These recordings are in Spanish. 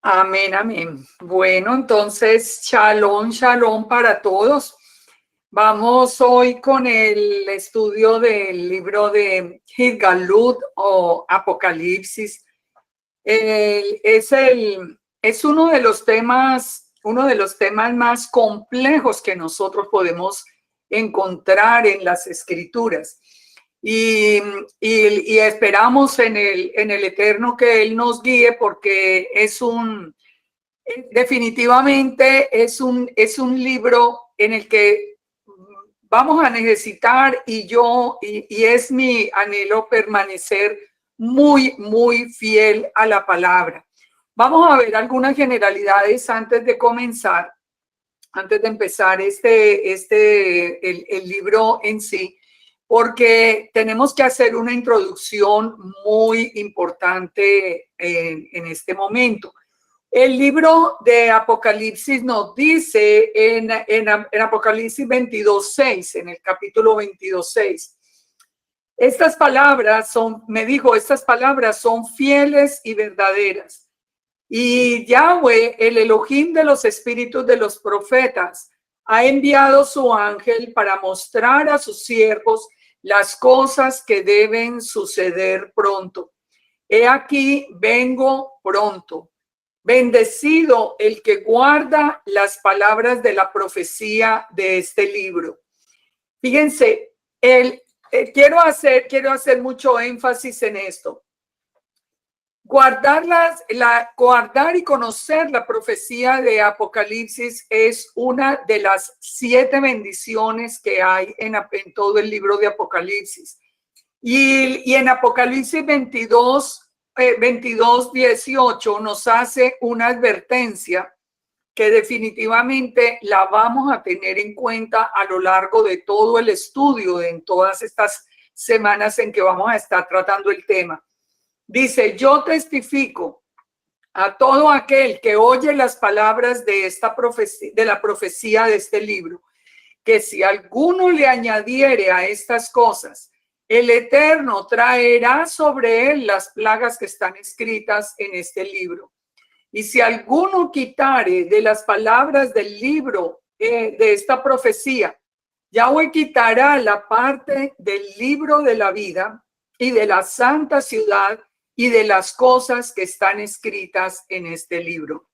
Amén, amén. Bueno, entonces, shalom, shalom para todos. Vamos hoy con el estudio del libro de Gilgalud o Apocalipsis. Es uno de los temas más complejos que nosotros podemos encontrar en las Escrituras. Y esperamos en el Eterno que Él nos guíe, porque definitivamente es un libro en el que vamos a necesitar, y es mi anhelo permanecer muy, muy fiel a la palabra. Vamos a ver algunas generalidades antes de empezar el libro en sí, porque tenemos que hacer una introducción muy importante en este momento. El libro de Apocalipsis nos dice en Apocalipsis 22:6, en el capítulo 22:6, estas palabras son fieles y verdaderas. Y Yahweh, el Elohim de los espíritus de los profetas, ha enviado su ángel para mostrar a sus siervos las cosas que deben suceder pronto. He aquí, vengo pronto. Bendecido el que guarda las palabras de la profecía de este libro. Fíjense, quiero hacer mucho énfasis en esto. Guardar y conocer la profecía de Apocalipsis es una de las 7 bendiciones que hay en todo el libro de Apocalipsis. Y en Apocalipsis 22:18 nos hace una advertencia que definitivamente la vamos a tener en cuenta a lo largo de todo el estudio, en todas estas semanas en que vamos a estar tratando el tema. Dice: yo testifico a todo aquel que oye las palabras de la profecía de este libro, que si alguno le añadiere a estas cosas, el Eterno traerá sobre él las plagas que están escritas en este libro. Y si alguno quitare de las palabras del libro de esta profecía, Yahweh quitará la parte del libro de la vida y de la santa ciudad y de las cosas que están escritas en este libro.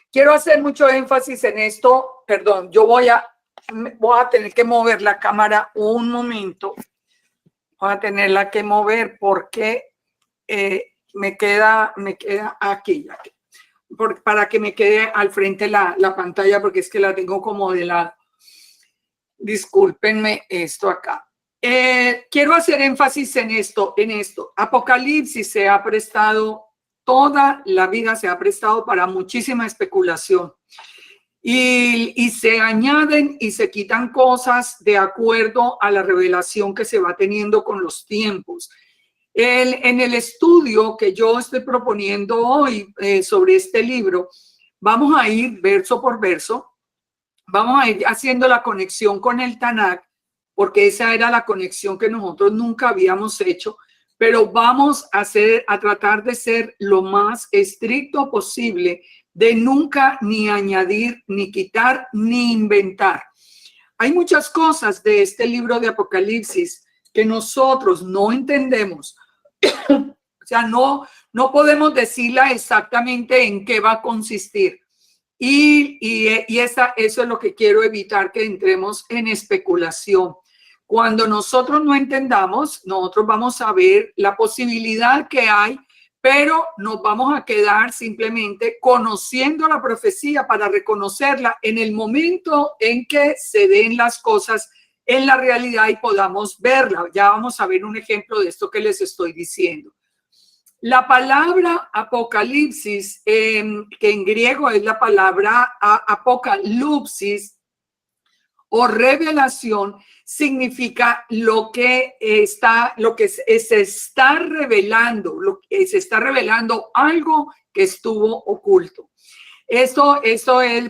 Quiero hacer mucho énfasis en esto. Perdón, yo voy a tener que mover la cámara un momento. Voy a tenerla que mover porque me queda aquí, para que me quede al frente la pantalla, porque es que la tengo como de lado. Discúlpenme esto acá. Quiero hacer énfasis en esto. Apocalipsis toda la vida se ha prestado para muchísima especulación. Y se añaden y se quitan cosas de acuerdo a la revelación que se va teniendo con los tiempos. En el estudio que yo estoy proponiendo hoy sobre este libro, vamos a ir verso por verso, vamos a ir haciendo la conexión con el Tanakh, porque esa era la conexión que nosotros nunca habíamos hecho, pero vamos a tratar de ser lo más estricto posible, de nunca ni añadir, ni quitar, ni inventar. Hay muchas cosas de este libro de Apocalipsis que nosotros no entendemos. O sea, no podemos decirla exactamente en qué va a consistir. Eso es lo que quiero evitar, que entremos en especulación. Cuando nosotros no entendamos, nosotros vamos a ver la posibilidad que hay, pero nos vamos a quedar simplemente conociendo la profecía para reconocerla en el momento en que se den las cosas en la realidad y podamos verla. Ya vamos a ver un ejemplo de esto que les estoy diciendo. La palabra Apocalipsis, que en griego es la palabra apocalipsis o revelación, significa lo que se está revelando, se está revelando algo que estuvo oculto. Esto es,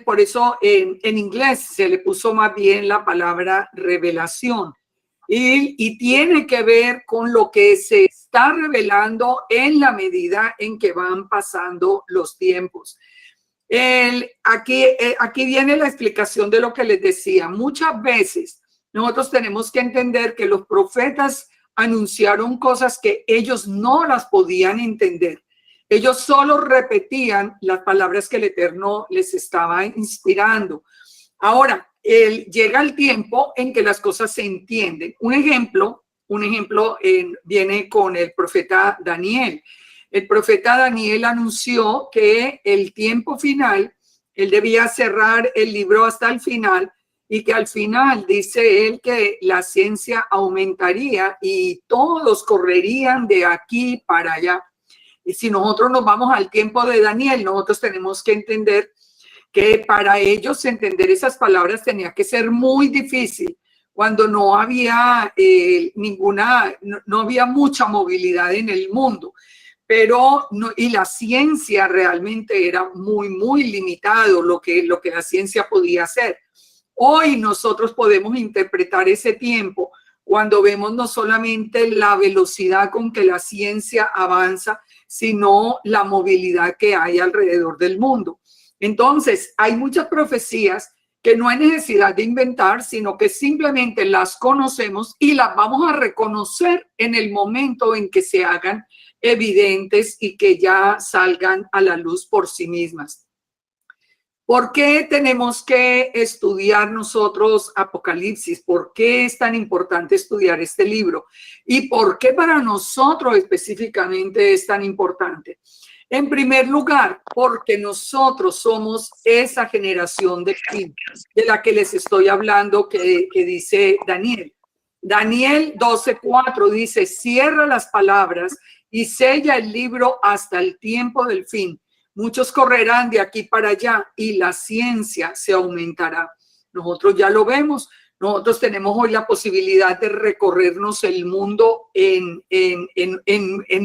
por eso en inglés se le puso más bien la palabra revelación. y tiene que ver con lo que se está revelando en la medida en que van pasando los tiempos. Aquí viene la explicación de lo que les decía. Muchas veces nosotros tenemos que entender que los profetas anunciaron cosas que ellos no las podían entender. Ellos solo repetían las palabras que el Eterno les estaba inspirando. Ahora, llega el tiempo en que las cosas se entienden. Un ejemplo viene con el profeta Daniel. El profeta Daniel anunció que el tiempo final, él debía cerrar el libro hasta el final, y que al final dice él que la ciencia aumentaría y todos correrían de aquí para allá. Y si nosotros nos vamos al tiempo de Daniel, nosotros tenemos que entender que para ellos entender esas palabras tenía que ser muy difícil cuando no había no había mucha movilidad en el mundo. Pero no, y la ciencia realmente era muy limitado lo que la ciencia podía hacer. Hoy nosotros podemos interpretar ese tiempo cuando vemos no solamente la velocidad con que la ciencia avanza, sino la movilidad que hay alrededor del mundo. Entonces, hay muchas profecías que no hay necesidad de inventar, sino que simplemente las conocemos y las vamos a reconocer en el momento en que se hagan evidentes y que ya salgan a la luz por sí mismas. ¿Por qué tenemos que estudiar nosotros Apocalipsis? ¿Por qué es tan importante estudiar este libro? ¿Y por qué para nosotros específicamente es tan importante? En primer lugar, porque nosotros somos esa generación de la que les estoy hablando, que dice Daniel. Daniel 12:4 dice: cierra las palabras y sella el libro hasta el tiempo del fin. Muchos correrán de aquí para allá y la ciencia se aumentará. Nosotros ya lo vemos. Nosotros tenemos hoy la posibilidad de recorrernos el mundo en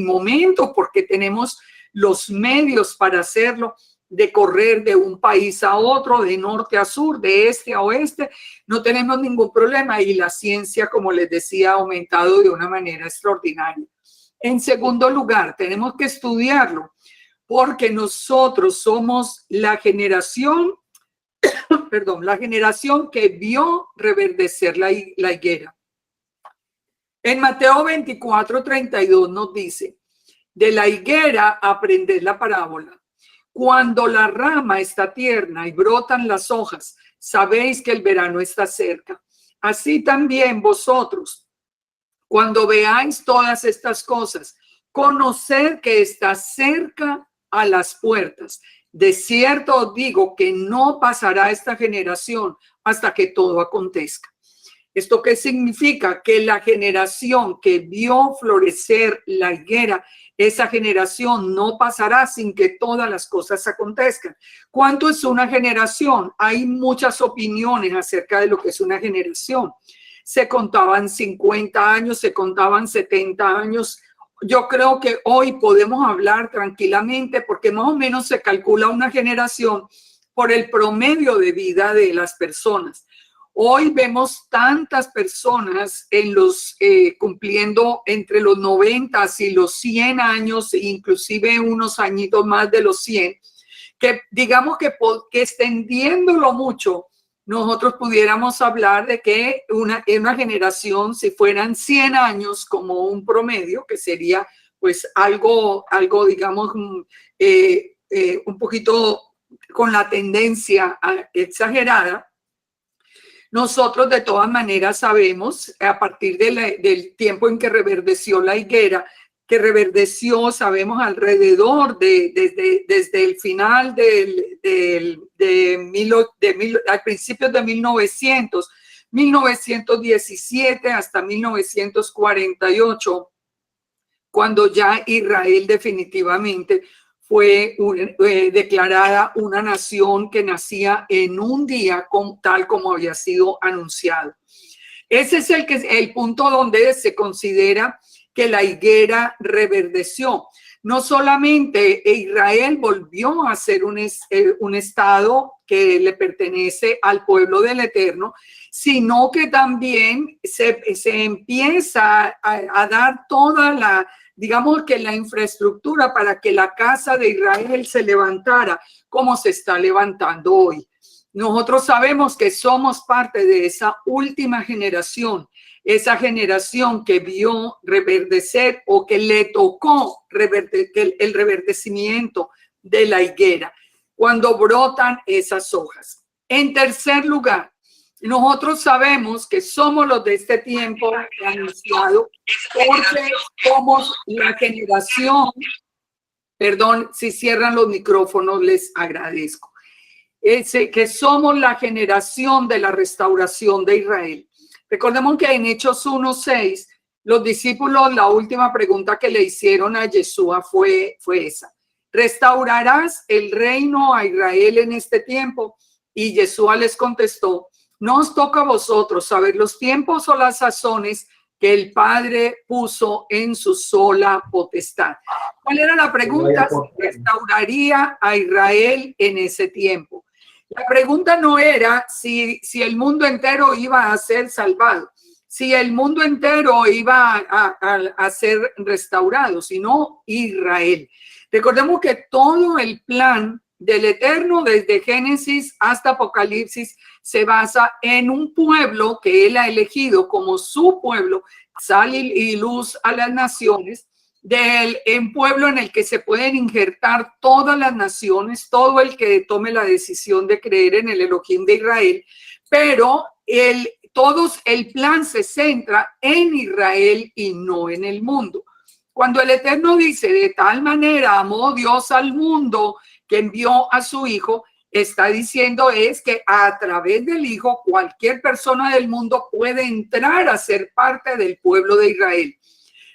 momentos, porque tenemos los medios para hacerlo, de correr de un país a otro, de norte a sur, de este a oeste. No tenemos ningún problema y la ciencia, como les decía, ha aumentado de una manera extraordinaria. En segundo lugar, tenemos que estudiarlo porque nosotros somos la generación que vio reverdecer la higuera. En Mateo 24:32 nos dice: de la higuera aprended la parábola. Cuando la rama está tierna y brotan las hojas, sabéis que el verano está cerca. Así también vosotros, cuando veáis todas estas cosas, conoced que está cerca a las puertas. De cierto os digo que no pasará esta generación hasta que todo acontezca. ¿Esto qué significa? Que la generación que vio florecer la higuera, esa generación no pasará sin que todas las cosas acontezcan. ¿Cuánto es una generación? Hay muchas opiniones acerca de lo que es una generación. Se contaban 50 años, se contaban 70 años. Yo creo que hoy podemos hablar tranquilamente porque más o menos se calcula una generación por el promedio de vida de las personas. Hoy vemos tantas personas cumpliendo entre los 90 y los 100 años, inclusive unos añitos más de los 100, que digamos que extendiéndolo mucho, nosotros pudiéramos hablar de que una generación, si fueran 100 años como un promedio, que sería pues algo digamos, un poquito con la tendencia exagerada. Nosotros de todas maneras sabemos, a partir del tiempo en que reverdeció la higuera, que reverdeció, sabemos, alrededor desde el final al principio de 1917 hasta 1948, cuando ya Israel definitivamente fue declarada una nación que nacía en un día tal como había sido anunciado. Ese es el punto donde se considera que la higuera reverdeció. No solamente Israel volvió a ser un estado que le pertenece al pueblo del Eterno, sino que también se empieza a dar toda la, digamos que la infraestructura para que la casa de Israel se levantara como se está levantando hoy. Nosotros sabemos que somos parte de esa última generación, esa generación que vio reverdecer o que le tocó el reverdecimiento de la higuera cuando brotan esas hojas. En tercer lugar, nosotros sabemos que somos los de este tiempo anunciado porque somos la generación, perdón, si cierran los micrófonos les agradezco, que somos la generación de la restauración de Israel. Recordemos que en Hechos 1:6, los discípulos, la última pregunta que le hicieron a Yeshua fue esa: ¿restaurarás el reino a Israel en este tiempo? Y Yeshua les contestó: no os toca a vosotros saber los tiempos o las sazones que el Padre puso en su sola potestad. ¿Cuál era la pregunta? ¿Si restauraría a Israel en ese tiempo? La pregunta no era si el mundo entero iba a ser salvado, si el mundo entero iba a ser restaurado, sino Israel. Recordemos que todo el plan del Eterno, desde Génesis hasta Apocalipsis, se basa en un pueblo que él ha elegido como su pueblo, sal y luz a las naciones, en pueblo en el que se pueden injertar todas las naciones, todo el que tome la decisión de creer en el Elohim de Israel, pero el plan se centra en Israel y no en el mundo. Cuando el Eterno dice: de tal manera amó Dios al mundo que envió a su Hijo, está diciendo es que a través del Hijo cualquier persona del mundo puede entrar a ser parte del pueblo de Israel.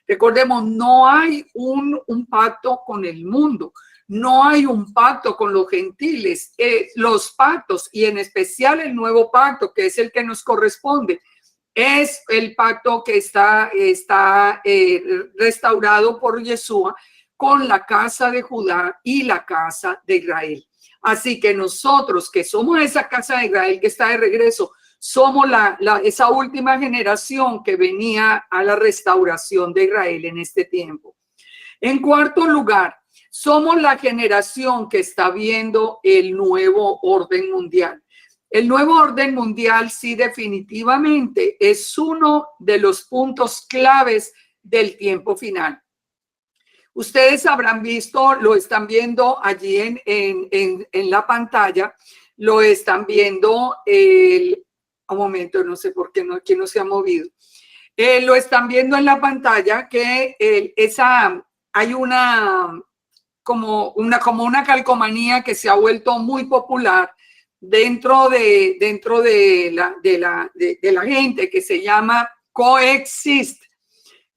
Recordemos, no hay un pacto con el mundo, no hay un pacto con los gentiles. Los pactos, y en especial el nuevo pacto, que es el que nos corresponde, es el pacto que está restaurado por Yeshua con la casa de Judá y la casa de Israel. Así que nosotros, que somos esa casa de Israel que está de regreso, somos esa última generación que venía a la restauración de Israel en este tiempo. En cuarto lugar, somos la generación que está viendo el nuevo orden mundial. El nuevo orden mundial, sí, definitivamente es uno de los puntos claves del tiempo final. Ustedes habrán visto, lo están viendo allí en la pantalla, lo están viendo, un momento, no sé por qué aquí no se ha movido. Lo están viendo en la pantalla que hay como una calcomanía que se ha vuelto muy popular dentro de la gente, que se llama Coexist.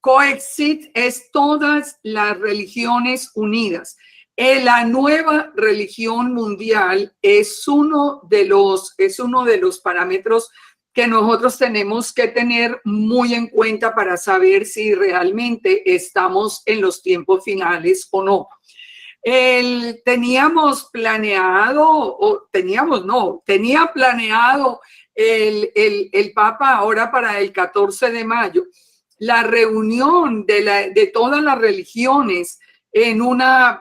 Coexist es todas las religiones unidas. La nueva religión mundial es uno de los parámetros que nosotros tenemos que tener muy en cuenta para saber si realmente estamos en los tiempos finales o no. Tenía planeado el Papa ahora para el 14 de mayo, la reunión de todas las religiones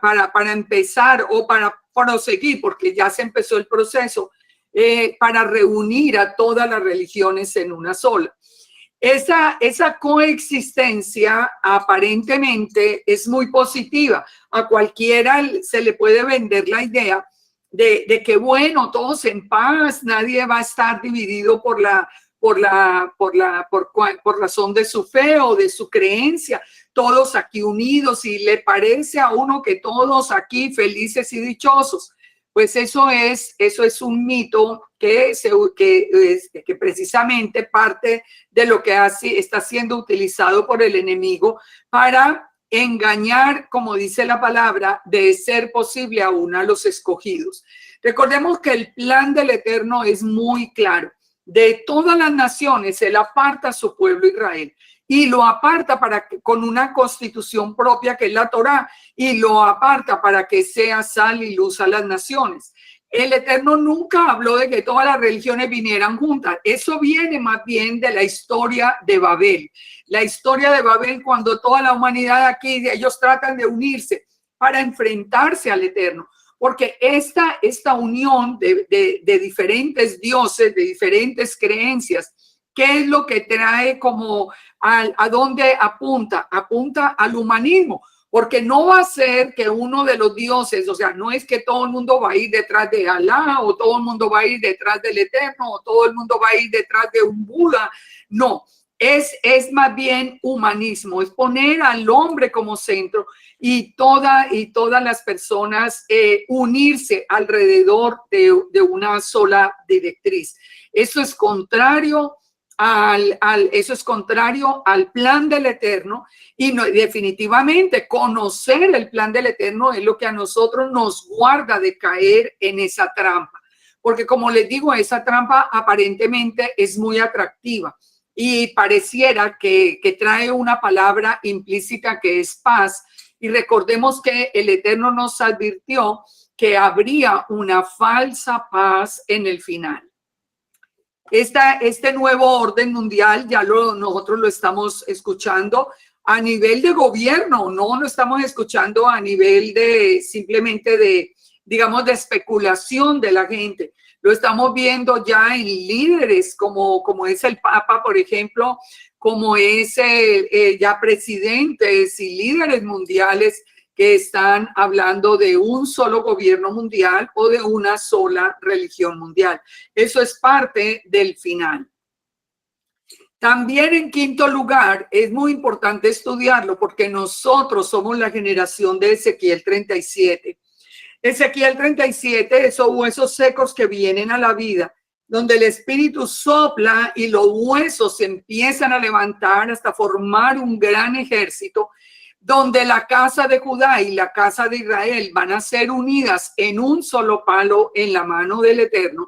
para empezar o para proseguir, porque ya se empezó el proceso, para reunir a todas las religiones en una sola. Esa coexistencia aparentemente es muy positiva. A cualquiera se le puede vender la idea de que, bueno, todos en paz, nadie va a estar dividido por razón de su fe o de su creencia, todos aquí unidos, y le parece a uno que todos aquí felices y dichosos. Pues eso es un mito que precisamente parte de lo que está siendo utilizado por el enemigo para engañar, como dice la palabra, de ser posible aún a los escogidos. Recordemos que el plan del Eterno es muy claro. De todas las naciones, él aparta a su pueblo Israel. y lo aparta con una constitución propia que es la Torá, y lo aparta para que sea sal y luz a las naciones. El Eterno nunca habló de que todas las religiones vinieran juntas. Eso viene más bien de la historia de Babel. La historia de Babel, cuando toda la humanidad aquí, ellos tratan de unirse para enfrentarse al Eterno. Porque esta unión de diferentes dioses, de diferentes creencias, ¿qué es lo que trae como a dónde apunta? Apunta al humanismo. Porque no va a ser que uno de los dioses, o sea, no es que todo el mundo va a ir detrás de Alá, o todo el mundo va a ir detrás del Eterno, o todo el mundo va a ir detrás de un Buda. No, es más bien humanismo, es poner al hombre como centro y todas las personas unirse alrededor de una sola directriz. Eso es contrario eso es contrario al plan del Eterno, y no, definitivamente conocer el plan del Eterno es lo que a nosotros nos guarda de caer en esa trampa, porque como les digo, esa trampa aparentemente es muy atractiva y pareciera que trae una palabra implícita que es paz, y recordemos que el Eterno nos advirtió que habría una falsa paz en el final. Este nuevo orden mundial ya nosotros lo estamos escuchando a nivel de gobierno, no lo estamos escuchando a nivel de simplemente digamos, de especulación de la gente. Lo estamos viendo ya en líderes como es el Papa, por ejemplo, como es ya presidentes y líderes mundiales que están hablando de un solo gobierno mundial o de una sola religión mundial. Eso es parte del final. También, en quinto lugar, es muy importante estudiarlo porque nosotros somos la generación de Ezequiel 37. Ezequiel 37 son huesos secos que vienen a la vida, donde el espíritu sopla y los huesos se empiezan a levantar hasta formar un gran ejército, donde la casa de Judá y la casa de Israel van a ser unidas en un solo palo en la mano del Eterno.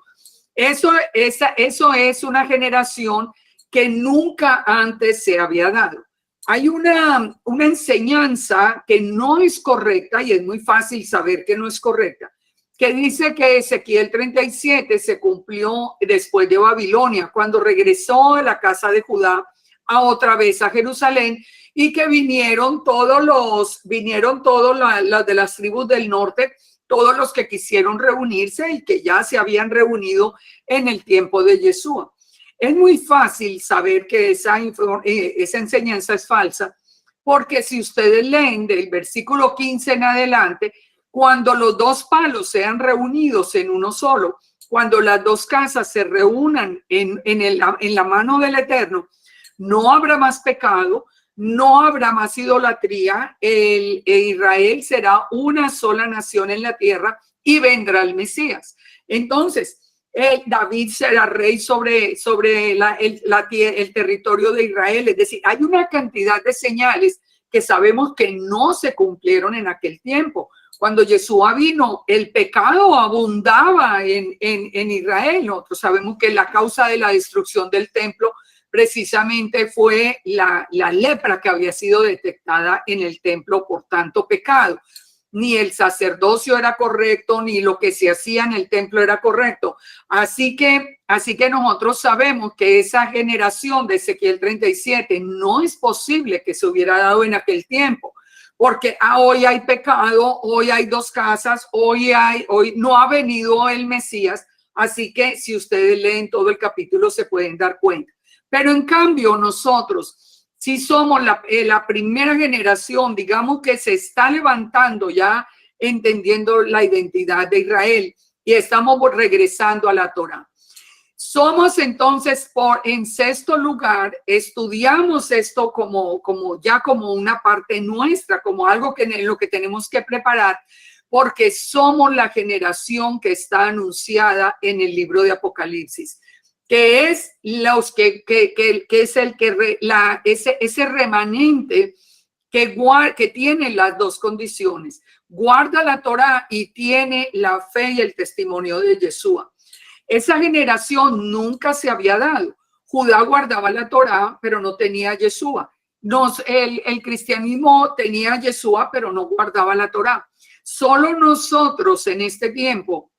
Eso es una generación que nunca antes se había dado. Hay una enseñanza que no es correcta, y es muy fácil saber que no es correcta, que dice que Ezequiel 37 se cumplió después de Babilonia, cuando regresó a la casa de Judá a otra vez a Jerusalén, y que vinieron todos los de las tribus del norte, todos los que quisieron reunirse y que ya se habían reunido en el tiempo de Yeshua. Es muy fácil saber que esa enseñanza es falsa, porque si ustedes leen del versículo 15 en adelante, cuando los dos palos sean reunidos en uno solo, cuando las dos casas se reúnan en la mano del Eterno, no habrá más pecado, no habrá más idolatría, Israel será una sola nación en la tierra y vendrá el Mesías. Entonces, David será rey sobre el territorio de Israel. Es decir, hay una cantidad de señales que sabemos que no se cumplieron en aquel tiempo. Cuando Yeshua vino, el pecado abundaba en Israel. Nosotros sabemos que la causa de la destrucción del templo precisamente fue la lepra que había sido detectada en el templo por tanto pecado. Ni el sacerdocio era correcto, ni lo que se hacía en el templo era correcto. Así que nosotros sabemos que esa generación de Ezequiel 37 no es posible que se hubiera dado en aquel tiempo, porque hoy hay pecado, hoy hay dos casas, hoy no ha venido el Mesías. Así que si ustedes leen todo el capítulo se pueden dar cuenta. Pero en cambio nosotros sí somos la primera generación, digamos, que se está levantando ya entendiendo la identidad de Israel y estamos regresando a la Torá. Somos entonces, en sexto lugar, estudiamos esto como una parte nuestra, como algo en lo que tenemos que preparar, porque somos la generación que está anunciada en el libro de Apocalipsis, que es ese remanente que tiene las dos condiciones: guarda la Torá y tiene la fe y el testimonio de Yeshua. Esa generación nunca se había dado. Judá guardaba la Torá, pero no tenía Yeshua. El cristianismo tenía a Yeshua, pero no guardaba la Torá. Solo nosotros en este tiempo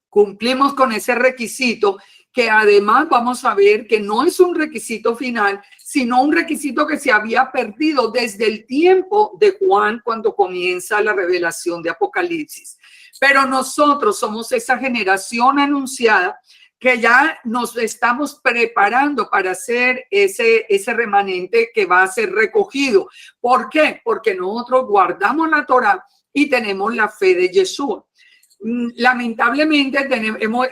cumplimos con ese requisito, que además vamos a ver que no es un requisito final, sino un requisito que se había perdido desde el tiempo de Juan, cuando comienza la revelación de Apocalipsis. Pero nosotros somos esa generación anunciada que ya nos estamos preparando para hacer ese remanente que va a ser recogido. ¿Por qué? Porque nosotros guardamos la Torá y tenemos la fe de Yeshua. Lamentablemente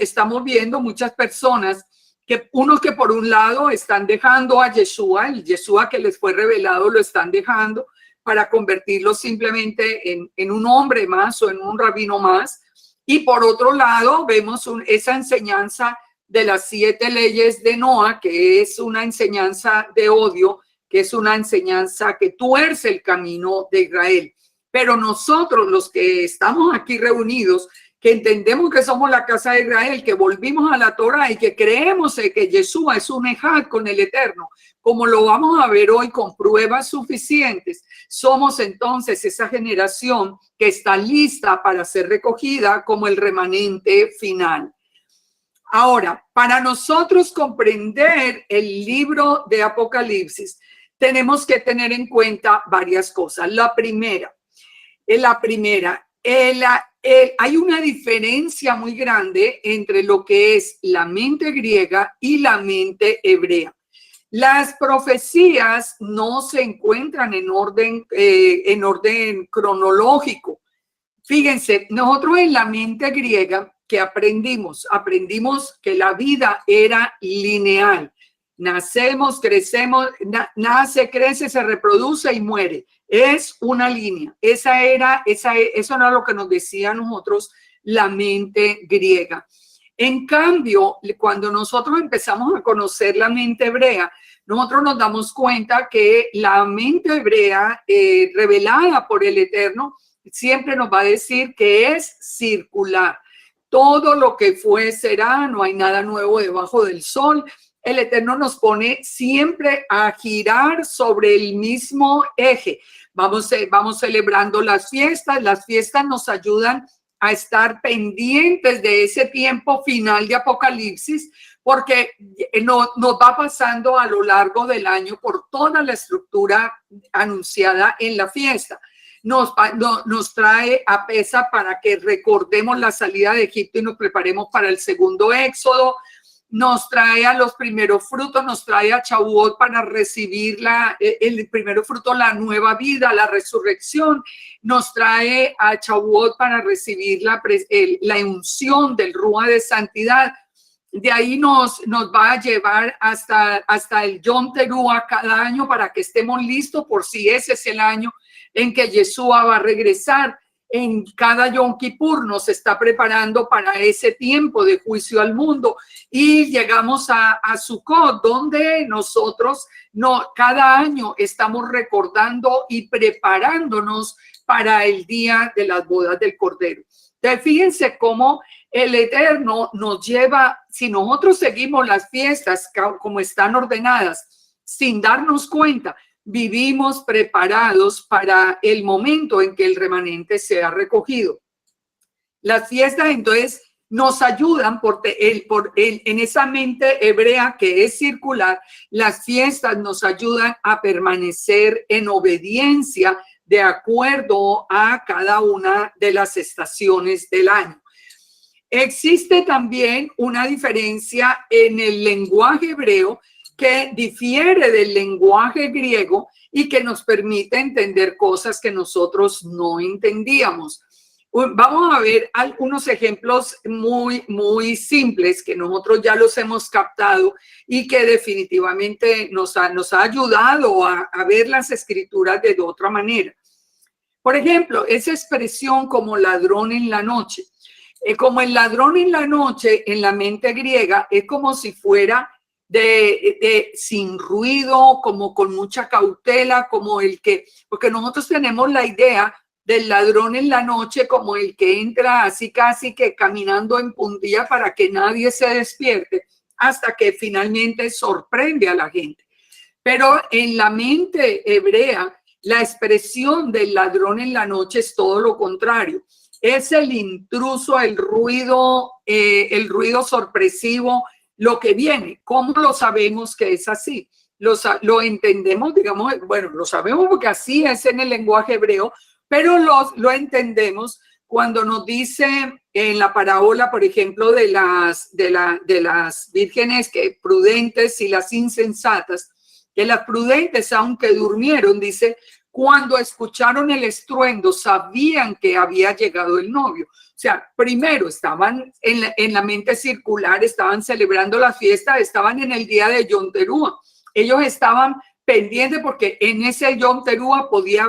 estamos viendo muchas personas que unos que por un lado están dejando a Yeshua, el Yeshua que les fue revelado lo están dejando para convertirlo simplemente en un hombre más o en un rabino más. Y por otro lado vemos esa enseñanza de las 7 leyes de Noah, que es una enseñanza de odio, que es una enseñanza que tuerce el camino de Israel. Pero nosotros, los que estamos aquí reunidos, que entendemos que somos la casa de Israel, que volvimos a la Torá y que creemos que Yeshua es un ejad con el Eterno, como lo vamos a ver hoy con pruebas suficientes, somos entonces esa generación que está lista para ser recogida como el remanente final. Ahora, para nosotros comprender el libro de Apocalipsis, tenemos que tener en cuenta varias cosas. La primera, hay una diferencia muy grande entre lo que es la mente griega y la mente hebrea. Las profecías no se encuentran en orden cronológico. Fíjense, nosotros en la mente griega que aprendimos que la vida era lineal. Nacemos, crecemos, nace, crece, se reproduce y muere. Es una línea. Eso era lo que nos decía a nosotros la mente griega. En cambio, cuando nosotros empezamos a conocer la mente hebrea, nosotros nos damos cuenta que la mente hebrea revelada por el Eterno siempre nos va a decir que es circular. Todo lo que fue será, no hay nada nuevo debajo del sol. El Eterno nos pone siempre a girar sobre el mismo eje. Vamos celebrando las fiestas nos ayudan a estar pendientes de ese tiempo final de Apocalipsis, porque nos va pasando a lo largo del año por toda la estructura anunciada en la fiesta. Nos trae a pesa para que recordemos la salida de Egipto y nos preparemos para el segundo éxodo. Nos trae a los primeros frutos, nos trae a Shavuot para recibir el primer fruto, la nueva vida, la resurrección. Nos trae a Shavuot para recibir la unción del Ruach de santidad. De ahí nos va a llevar hasta el Yom Teruah cada año para que estemos listos por si ese es el año en que Yeshua va a regresar. En cada Yom Kippur nos está preparando para ese tiempo de juicio al mundo y llegamos a Sukkot, donde nosotros cada año estamos recordando y preparándonos para el día de las bodas del Cordero. Entonces, fíjense cómo el Eterno nos lleva, si nosotros seguimos las fiestas como están ordenadas, sin darnos cuenta, vivimos preparados para el momento en que el remanente sea recogido. Las fiestas entonces nos ayudan en esa mente hebrea que es circular. Las fiestas nos ayudan a permanecer en obediencia de acuerdo a cada una de las estaciones del año. Existe también una diferencia en el lenguaje hebreo que difiere del lenguaje griego y que nos permite entender cosas que nosotros no entendíamos. Vamos a ver algunos ejemplos muy, muy simples que nosotros ya los hemos captado y que definitivamente nos ha ayudado a ver las escrituras de otra manera. Por ejemplo, esa expresión como ladrón en la noche. Como el ladrón en la noche en la mente griega es como si fuera sin ruido, como con mucha cautela, porque nosotros tenemos la idea del ladrón en la noche como el que entra así casi que caminando en puntilla para que nadie se despierte hasta que finalmente sorprende a la gente. Pero en la mente hebrea, la expresión del ladrón en la noche es todo lo contrario. Es el intruso, el ruido sorpresivo, lo que viene. ¿Cómo lo sabemos que es así? Lo entendemos, digamos, bueno, lo sabemos porque así es en el lenguaje hebreo, pero lo entendemos cuando nos dice en la parábola, por ejemplo, de las vírgenes que prudentes y las insensatas, que las prudentes, aunque durmieron, dice, cuando escucharon el estruendo, sabían que había llegado el novio. O sea, primero estaban en la mente circular, estaban celebrando la fiesta, estaban en el día de Yom Teruah. Ellos estaban pendientes porque en ese Yom Teruah podía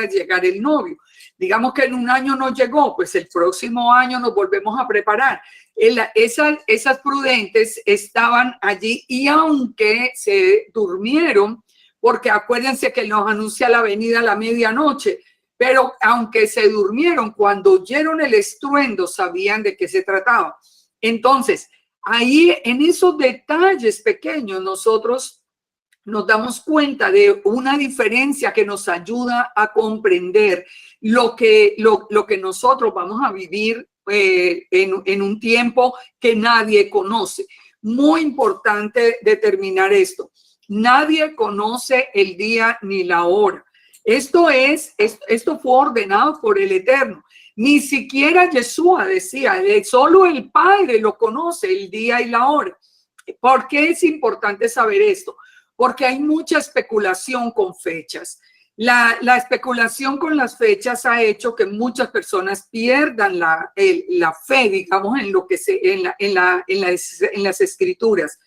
llegar el novio. Digamos que en un año no llegó, pues el próximo año nos volvemos a preparar. Esas prudentes estaban allí y aunque se durmieron, porque acuérdense que nos anuncia la venida a la medianoche, pero aunque se durmieron, cuando oyeron el estruendo sabían de qué se trataba. Entonces, ahí en esos detalles pequeños nosotros nos damos cuenta de una diferencia que nos ayuda a comprender lo que nosotros vamos a vivir en un tiempo que nadie conoce. Muy importante determinar esto. Nadie conoce el día ni la hora. Esto fue ordenado por el Eterno. Ni siquiera Yeshua decía, solo el Padre lo conoce el día y la hora. ¿Por qué es importante saber esto? Porque hay mucha especulación con fechas. La especulación con las fechas ha hecho que muchas personas pierdan la fe, digamos, en las escrituras.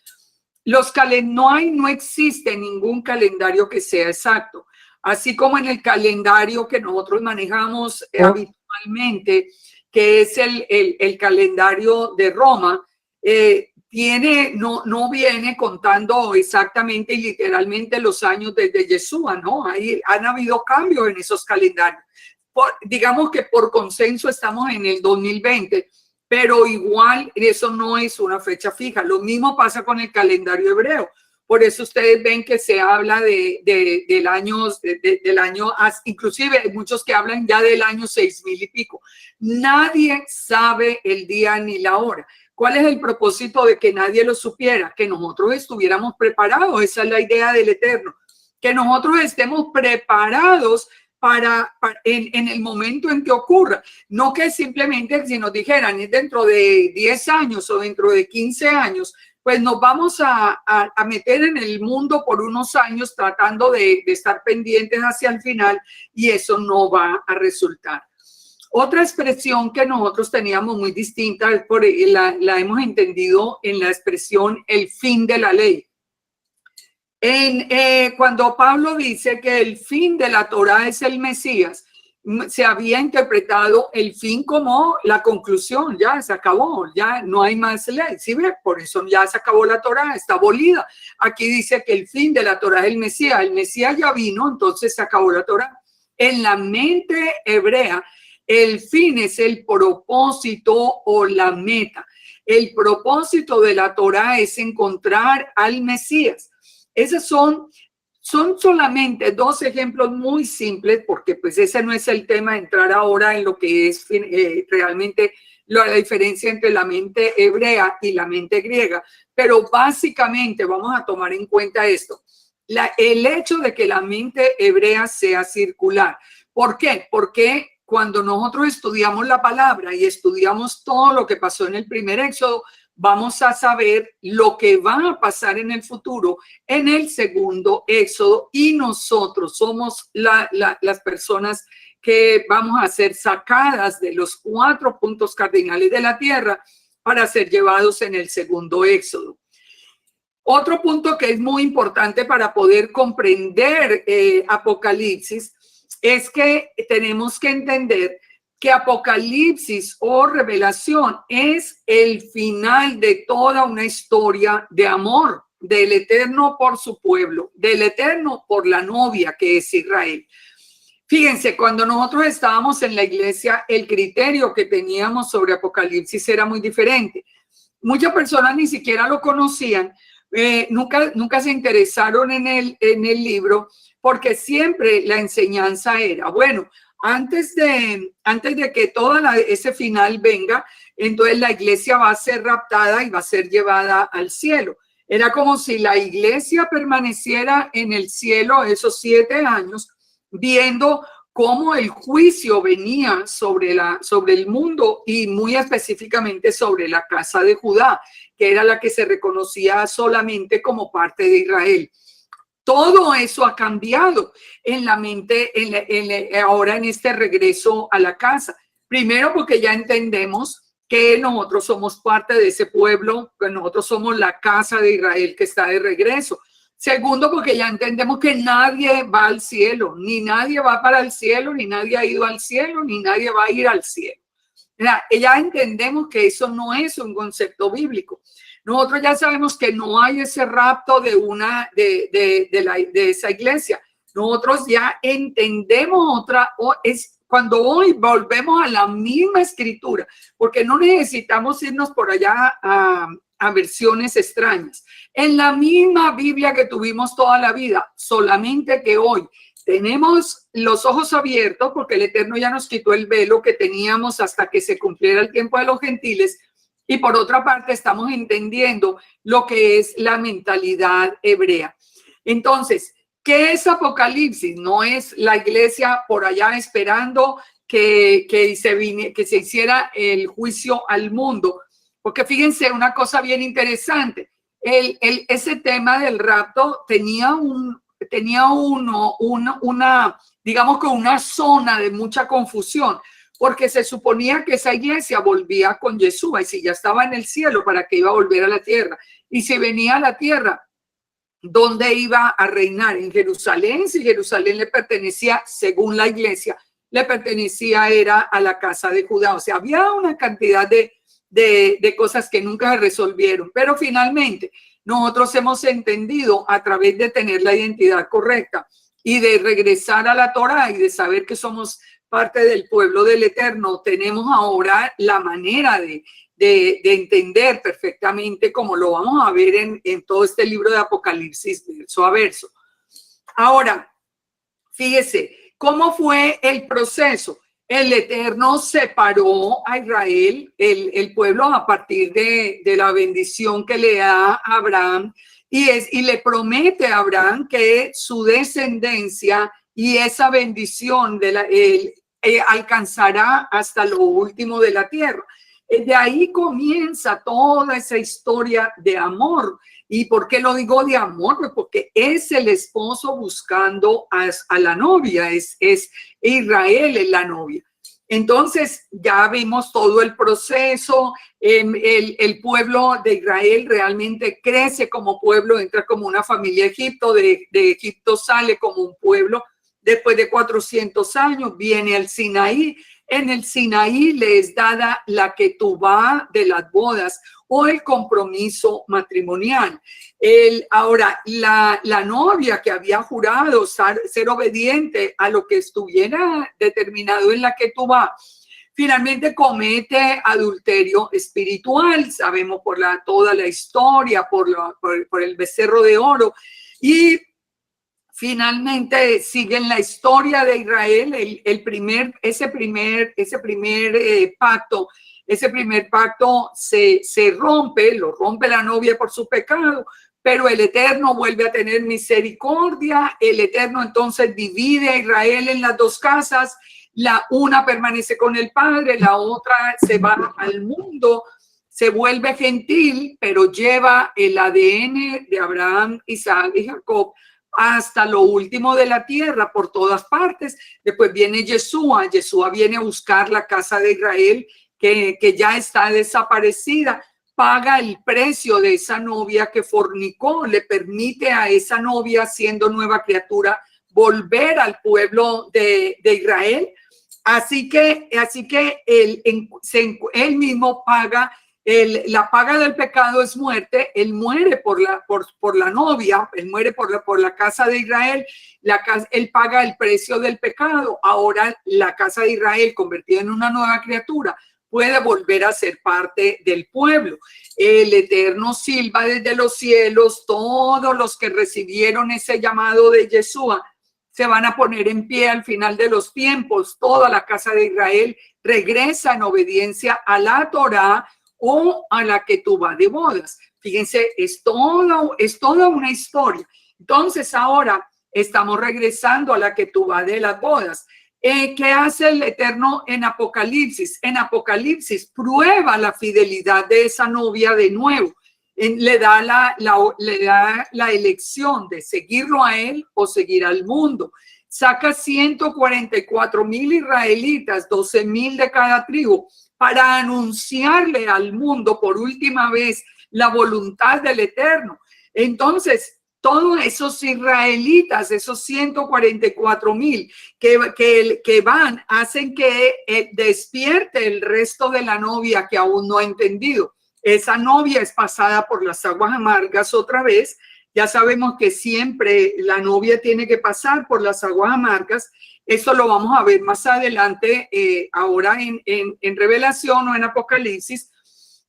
No existe ningún calendario que sea exacto. Así como en el calendario que nosotros manejamos habitualmente, que es el calendario de Roma, no viene contando exactamente y literalmente los años desde Yeshua, ¿no? Ahí han habido cambios en esos calendarios. Digamos que por consenso estamos en el 2020, pero igual eso no es una fecha fija. Lo mismo pasa con el calendario hebreo. Por eso ustedes ven que se habla del año, inclusive hay muchos que hablan ya del año 6000 y pico. Nadie sabe el día ni la hora. ¿Cuál es el propósito de que nadie lo supiera? Que nosotros estuviéramos preparados. Esa es la idea del Eterno. Que nosotros estemos preparados en el momento en que ocurra. No que simplemente si nos dijeran es dentro de 10 años o dentro de 15 años, pues nos vamos a meter en el mundo por unos años tratando de estar pendientes hacia el final y eso no va a resultar. Otra expresión que nosotros teníamos muy distinta, la hemos entendido en la expresión el fin de la ley. Cuando Pablo dice que el fin de la Torá es el Mesías, se había interpretado el fin como la conclusión, ya se acabó, ya no hay más ley, ¿sí ve? Por eso ya se acabó la Torá, está abolida. Aquí dice que el fin de la Torá es el Mesías ya vino, entonces se acabó la Torá. En la mente hebrea, el fin es el propósito o la meta. El propósito de la Torá es encontrar al Mesías. Esos son solamente dos ejemplos muy simples, porque pues ese no es el tema de entrar ahora en lo que es realmente la diferencia entre la mente hebrea y la mente griega. Pero básicamente vamos a tomar en cuenta esto. El hecho de que la mente hebrea sea circular. ¿Por qué? Porque cuando nosotros estudiamos la palabra y estudiamos todo lo que pasó en el primer éxodo, vamos a saber lo que va a pasar en el futuro en el segundo éxodo y nosotros somos las personas que vamos a ser sacadas de los 4 puntos cardinales de la tierra para ser llevados en el segundo éxodo. Otro punto que es muy importante para poder comprender Apocalipsis es que tenemos que entender que Apocalipsis o revelación es el final de toda una historia de amor del Eterno por su pueblo, del Eterno por la novia que es Israel. Fíjense, cuando nosotros estábamos en la iglesia, el criterio que teníamos sobre Apocalipsis era muy diferente. Muchas personas ni siquiera lo conocían nunca se interesaron en el libro, porque siempre la enseñanza era, bueno, antes de que ese final venga, entonces la iglesia va a ser raptada y va a ser llevada al cielo. Era como si la iglesia permaneciera en el cielo esos 7 años, viendo cómo el juicio venía sobre el mundo y muy específicamente sobre la casa de Judá, que era la que se reconocía solamente como parte de Israel. Todo eso ha cambiado en la mente ahora en este regreso a la casa. Primero porque ya entendemos que nosotros somos parte de ese pueblo, que nosotros somos la casa de Israel que está de regreso. Segundo, porque ya entendemos que nadie va al cielo, ni nadie va para el cielo, ni nadie ha ido al cielo, ni nadie va a ir al cielo. Ya entendemos que eso no es un concepto bíblico. Nosotros ya sabemos que no hay ese rapto de esa iglesia. Nosotros ya entendemos cuando hoy volvemos a la misma escritura, porque no necesitamos irnos por allá a versiones extrañas. En la misma Biblia que tuvimos toda la vida, solamente que hoy tenemos los ojos abiertos porque el Eterno ya nos quitó el velo que teníamos hasta que se cumpliera el tiempo de los gentiles. Y por otra parte, estamos entendiendo lo que es la mentalidad hebrea. Entonces, ¿qué es Apocalipsis? No es la iglesia por allá esperando que se hiciera el juicio al mundo. Porque fíjense una cosa bien interesante. Ese tema del rapto tenía digamos que una zona de mucha confusión, porque se suponía que esa iglesia volvía con Yeshua, y si ya estaba en el cielo, ¿para qué iba a volver a la tierra? Y si venía a la tierra, ¿dónde iba a reinar? En Jerusalén. Si Jerusalén le pertenecía, según la iglesia, era a la casa de Judá. O sea, había una cantidad de cosas que nunca se resolvieron, pero finalmente nosotros hemos entendido a través de tener la identidad correcta y de regresar a la Torá y de saber que somos parte del pueblo del Eterno, tenemos ahora la manera de entender perfectamente, como lo vamos a ver en todo este libro de Apocalipsis, verso a verso. Ahora, fíjese, ¿cómo fue el proceso? El Eterno separó a Israel, el pueblo, a partir de la bendición que le da a Abraham, y le promete a Abraham que su descendencia y esa bendición alcanzará hasta lo último de la tierra. De ahí comienza toda esa historia de amor. ¿Y por qué lo digo de amor? Pues porque es el esposo buscando a la novia, es Israel es la novia. Entonces ya vimos todo el proceso, el pueblo de Israel realmente crece como pueblo, entra como una familia a Egipto, de Egipto sale como un pueblo. Después de 400 años viene al Sinaí. En el Sinaí le es dada la ketubá de las bodas o el compromiso matrimonial. Ahora, la novia que había jurado ser obediente a lo que estuviera determinado en la ketubá, finalmente comete adulterio espiritual. Sabemos por toda la historia, por el becerro de oro. Y finalmente siguen la historia de Israel, ese primer pacto se rompe, lo rompe la novia por su pecado, pero el Eterno vuelve a tener misericordia. El Eterno entonces divide a Israel en las dos casas, una permanece con el Padre, la otra se va al mundo, se vuelve gentil, pero lleva el ADN de Abraham, Isaac y Jacob hasta lo último de la tierra, por todas partes. Después viene Yeshua viene a buscar la casa de Israel que ya está desaparecida, paga el precio de esa novia que fornicó, le permite a esa novia, siendo nueva criatura, volver al pueblo de Israel. Así que él mismo paga. La paga del pecado es muerte. Él muere por la novia, él muere por la casa de Israel. Él paga el precio del pecado. Ahora la casa de Israel, convertida en una nueva criatura, puede volver a ser parte del pueblo. El Eterno silba desde los cielos, todos los que recibieron ese llamado de Yeshua se van a poner en pie al final de los tiempos. Toda la casa de Israel regresa en obediencia a la Torá o a la ketubá de bodas. Fíjense, es toda una historia. Entonces ahora estamos regresando a la ketubá de las bodas. ¿Qué hace el Eterno en Apocalipsis? En Apocalipsis prueba la fidelidad de esa novia de nuevo. Le da la elección de seguirlo a él o seguir al mundo. Saca 144,000 israelitas, 12,000 de cada tribu, para anunciarle al mundo por última vez la voluntad del Eterno. Entonces, todos esos israelitas, esos 144,000 que van, hacen que despierte el resto de la novia que aún no ha entendido. Esa novia es pasada por las aguas amargas otra vez. Ya sabemos que siempre la novia tiene que pasar por las aguas amargas. Esto lo vamos a ver más adelante, ahora en Revelación o en Apocalipsis.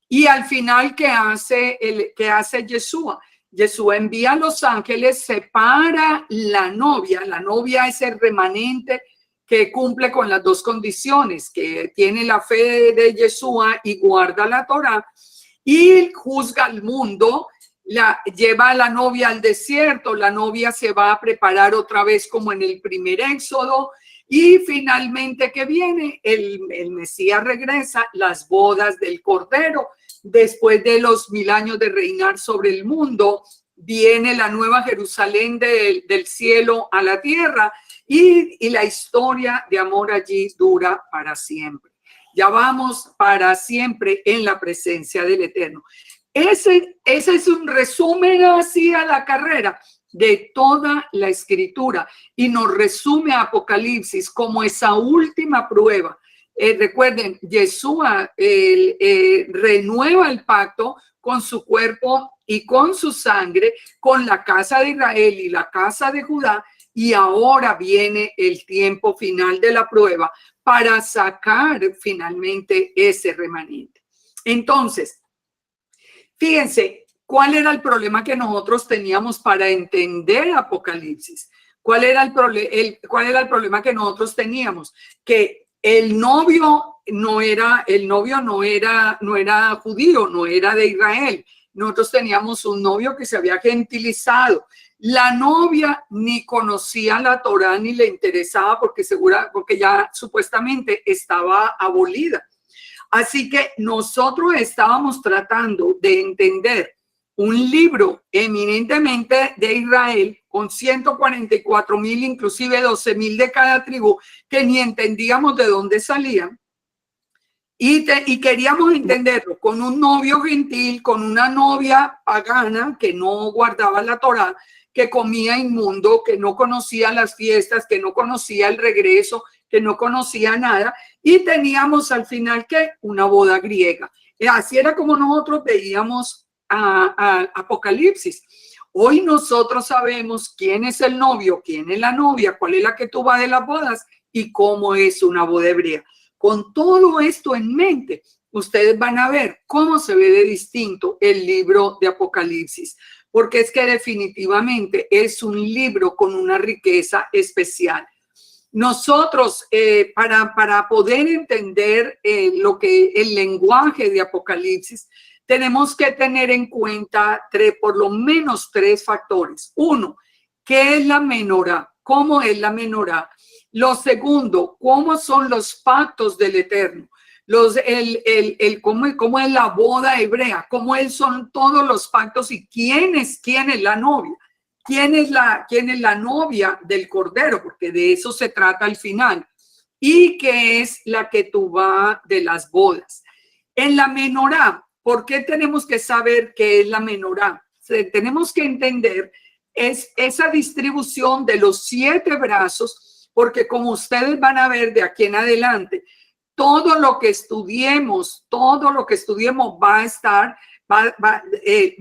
Y al final, ¿qué hace Yeshua? Yeshua envía a los ángeles, separa la novia. La novia es el remanente que cumple con las dos condiciones, que tiene la fe de Yeshua y guarda la Torá, y juzga al mundo, lleva a la novia al desierto. La novia se va a preparar otra vez como en el primer éxodo, y finalmente, ¿qué viene? El Mesías regresa, las bodas del Cordero. Después de los 1000 años de reinar sobre el mundo, viene la nueva Jerusalén del cielo a la tierra, y la historia de amor allí dura para siempre. Ya vamos para siempre en la presencia del Eterno. Ese es un resumen así a la carrera de toda la escritura, y nos resume a Apocalipsis como esa última prueba. Recuerden, Yeshua renueva el pacto con su cuerpo y con su sangre, con la casa de Israel y la casa de Judá, y ahora viene el tiempo final de la prueba para sacar finalmente ese remanente. Entonces, fíjense, ¿cuál era el problema que nosotros teníamos para entender Apocalipsis? ¿Cuál era el problema que nosotros teníamos? Que el novio no era judío, no era de Israel. Nosotros teníamos un novio que se había gentilizado. La novia ni conocía la Torá ni le interesaba, porque ya supuestamente estaba abolida. Así que nosotros estábamos tratando de entender un libro eminentemente de Israel, con 144,000, inclusive 12,000 de cada tribu, que ni entendíamos de dónde salían. Y queríamos entenderlo con un novio gentil, con una novia pagana que no guardaba la Torá, que comía inmundo, que no conocía las fiestas, que no conocía el regreso, que no conocía nada. Y teníamos al final, ¿qué? Una boda griega. Así era como nosotros veíamos a Apocalipsis. Hoy nosotros sabemos quién es el novio, quién es la novia, cuál es la ketubá de las bodas y cómo es una boda hebrea. Con todo esto en mente, ustedes van a ver cómo se ve de distinto el libro de Apocalipsis, porque es que definitivamente es un libro con una riqueza especial. Nosotros, para poder entender el lenguaje de Apocalipsis, tenemos que tener en cuenta por lo menos 3 factores. Uno, ¿qué es la menorá? ¿Cómo es la menorá? Lo segundo, ¿cómo son los pactos del Eterno? ¿Cómo es la boda hebrea? ¿Cómo son todos los pactos? ¿Y quién es la novia? ¿Quién es la novia del Cordero? Porque de eso se trata al final. ¿Y qué es la ketubá de las bodas? En la menorá, ¿por qué tenemos que saber qué es la menorá? Tenemos que entender esa distribución de los 7 brazos, porque como ustedes van a ver de aquí en adelante, todo lo que estudiemos va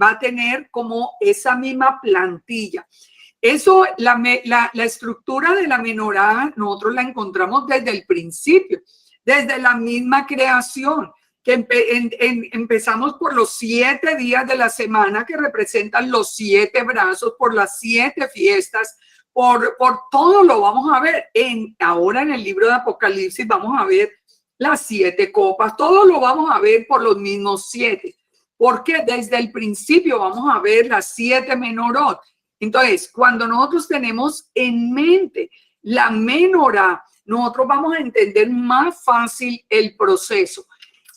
a tener como esa misma plantilla. Eso, la estructura de la menorá, nosotros la encontramos desde el principio. desde la misma creación, que empezamos por los 7 días de la semana que representan los 7 brazos, por las 7 fiestas, por todo lo vamos a ver. Ahora en el libro de Apocalipsis vamos a ver las 7 copas, todo lo vamos a ver por los mismos 7, porque desde el principio vamos a ver las 7 menorot. Entonces, cuando nosotros tenemos en mente la menorá, nosotros vamos a entender más fácil el proceso.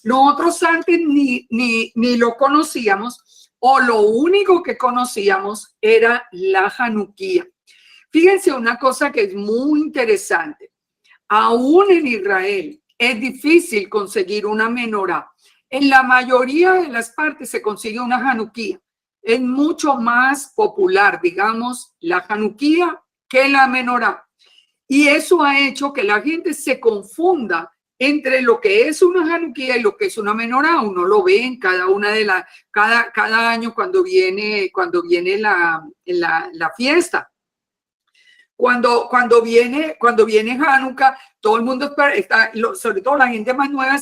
Nosotros antes ni lo conocíamos, o lo único que conocíamos era la Hanukkah. Fíjense una cosa que es muy interesante. Aún en Israel es difícil conseguir una menorá. En la mayoría de las partes se consigue una Hanukkah. Es mucho más popular, digamos, la Hanukkah que la menorá. Y eso ha hecho que la gente se confunda entre lo que es una Hanukkah y lo que es una menorá. Uno lo ve en cada una de cada año cuando viene la fiesta. Cuando viene Hanukkah, todo el mundo está, sobre todo la gente más nueva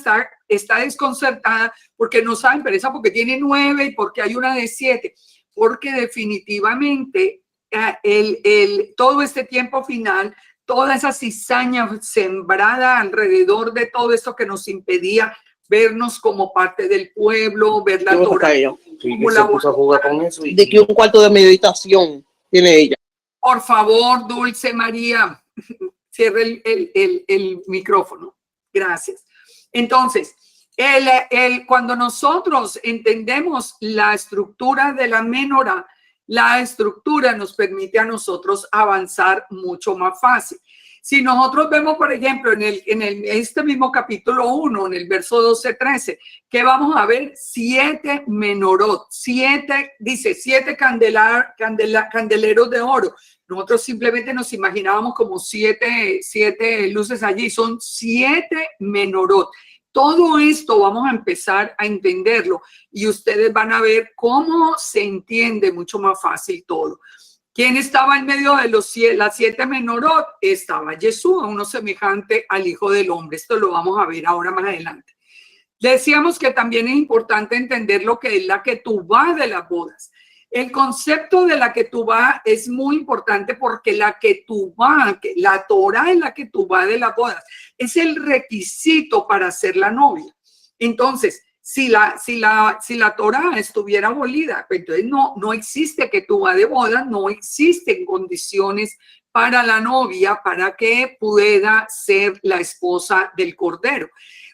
está desconcertada porque no saben, pero esa porque tiene 9 y porque hay una de 7, porque definitivamente todo este tiempo final, toda esa cizaña sembrada alrededor de todo esto que nos impedía vernos como parte del pueblo, ver la Torá. Sí, que se puso a jugar con eso. De que un cuarto de meditación tiene ella. Por favor, Dulce María, cierre el micrófono. Gracias. Entonces, cuando nosotros entendemos la estructura de la menorá, la estructura nos permite a nosotros avanzar mucho más fácil. Si nosotros vemos, por ejemplo, en este mismo capítulo 1, en el verso 12-13, que vamos a ver 7 menorot, 7 candeleros de oro. Nosotros simplemente nos imaginábamos como 7 luces allí, son 7 menorot. Todo esto vamos a empezar a entenderlo y ustedes van a ver cómo se entiende mucho más fácil todo. ¿Quién estaba en medio de las 7 menorot? Estaba Yeshua, uno semejante al Hijo del Hombre. Esto lo vamos a ver ahora más adelante. Decíamos que también es importante entender lo que es la ketubá de las bodas. El concepto de la ketubá es muy importante porque la ketubá, la Torá es la ketubá de las bodas, es el requisito para ser la novia. Entonces, si la Torá estuviera abolida, pues entonces no existe ketubá de bodas, no existen condiciones para la novia para que pueda ser la esposa del Cordero.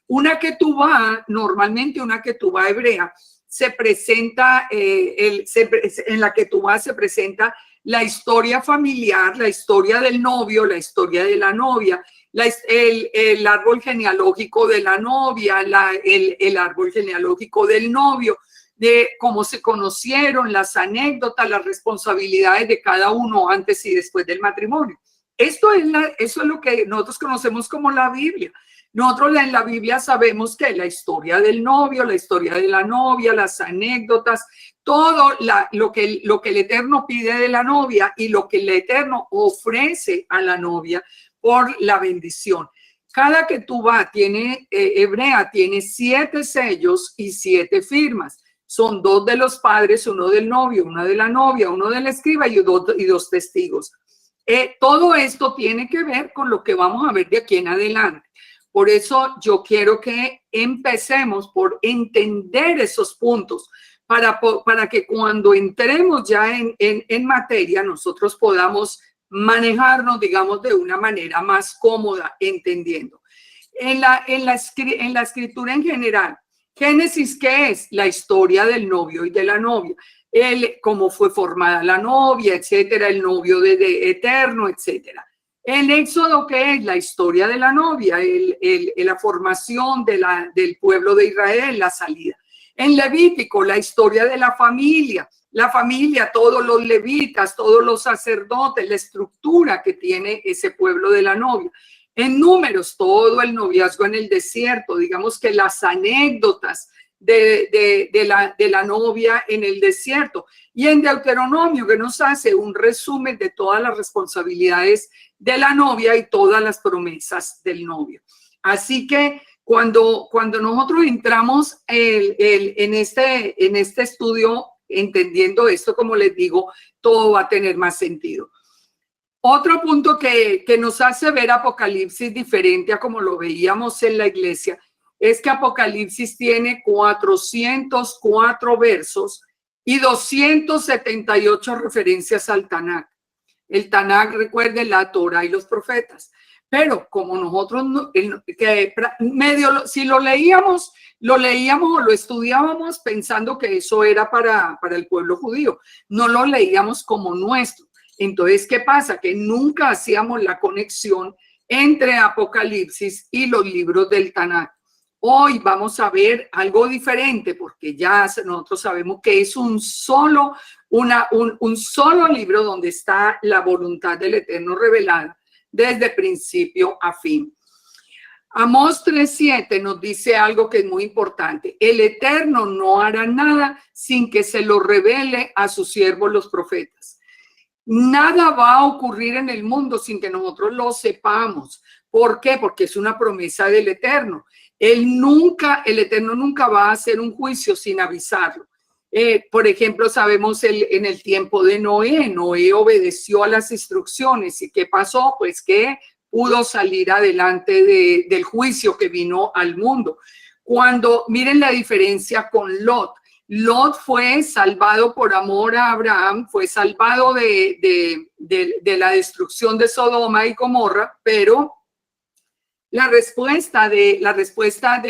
Una ketubá, normalmente una ketubá hebrea, se presenta, en la ketubá se presenta la historia familiar, la historia del novio, la historia de la novia, el árbol genealógico de la novia, el árbol genealógico del novio, de cómo se conocieron, las anécdotas, las responsabilidades de cada uno antes y después del matrimonio. Eso es lo que nosotros conocemos como la Biblia. Nosotros en la Biblia sabemos que la historia del novio, la historia de la novia, las anécdotas, todo lo que el Eterno pide de la novia y lo que el Eterno ofrece a la novia por la bendición. Cada ketubá hebrea tiene 7 sellos y 7 firmas. Son 2 de los padres, uno del novio, una de la novia, uno del escriba y 2 testigos. Todo esto tiene que ver con lo que vamos a ver de aquí en adelante. Por eso yo quiero que empecemos por entender esos puntos para que cuando entremos ya en materia nosotros podamos manejarnos, digamos, de una manera más cómoda, entendiendo. En la escritura en general, Génesis, ¿qué es? La historia del novio y de la novia. Cómo fue formada la novia, etcétera, el novio de eterno, etcétera. El Éxodo, ¿qué es? La historia de la novia, la formación del pueblo de Israel, la salida. En Levítico, la historia de la familia, todos los levitas, todos los sacerdotes, la estructura que tiene ese pueblo de la novia. En Números, todo el noviazgo en el desierto, digamos que las anécdotas de la novia en el desierto. Y en Deuteronomio, que nos hace un resumen de todas las responsabilidades de la novia y todas las promesas del novio. Así que cuando nosotros entramos en este estudio, entendiendo esto, como les digo, todo va a tener más sentido. Otro punto que nos hace ver Apocalipsis diferente a como lo veíamos en la iglesia es que Apocalipsis tiene 404 versos y 278 referencias al Tanakh. El Tanakh, recuerden, la Torah y los profetas. Pero como nosotros, si lo leíamos o lo estudiábamos pensando que eso era para el pueblo judío. No lo leíamos como nuestro. Entonces, ¿qué pasa? Que nunca hacíamos la conexión entre Apocalipsis y los libros del Tanakh. Hoy vamos a ver algo diferente porque ya nosotros sabemos que es un solo libro donde está la voluntad del Eterno revelada desde principio a fin. Amós 3:7 nos dice algo que es muy importante. El Eterno no hará nada sin que se lo revele a sus siervos los profetas. Nada va a ocurrir en el mundo sin que nosotros lo sepamos. ¿Por qué? Porque es una promesa del Eterno. El Eterno nunca va a hacer un juicio sin avisarlo. Por ejemplo, sabemos en el tiempo de Noé obedeció a las instrucciones. ¿Y qué pasó? Pues que pudo salir adelante del juicio que vino al mundo. Miren la diferencia con Lot. Lot fue salvado por amor a Abraham, fue salvado de la destrucción de Sodoma y Gomorra, pero la respuesta de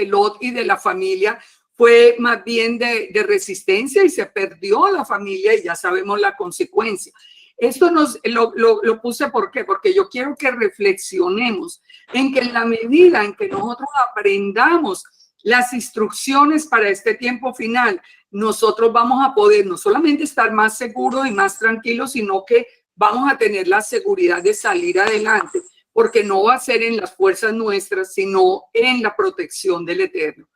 Lot y de la familia fue más bien de resistencia y se perdió la familia y ya sabemos la consecuencia. Esto lo puse ¿por qué? Porque yo quiero que reflexionemos en que en la medida en que nosotros aprendamos las instrucciones para este tiempo final, nosotros vamos a poder no solamente estar más seguros y más tranquilos, sino que vamos a tener la seguridad de salir adelante, porque no va a ser en las fuerzas nuestras, sino en la protección del Eterno.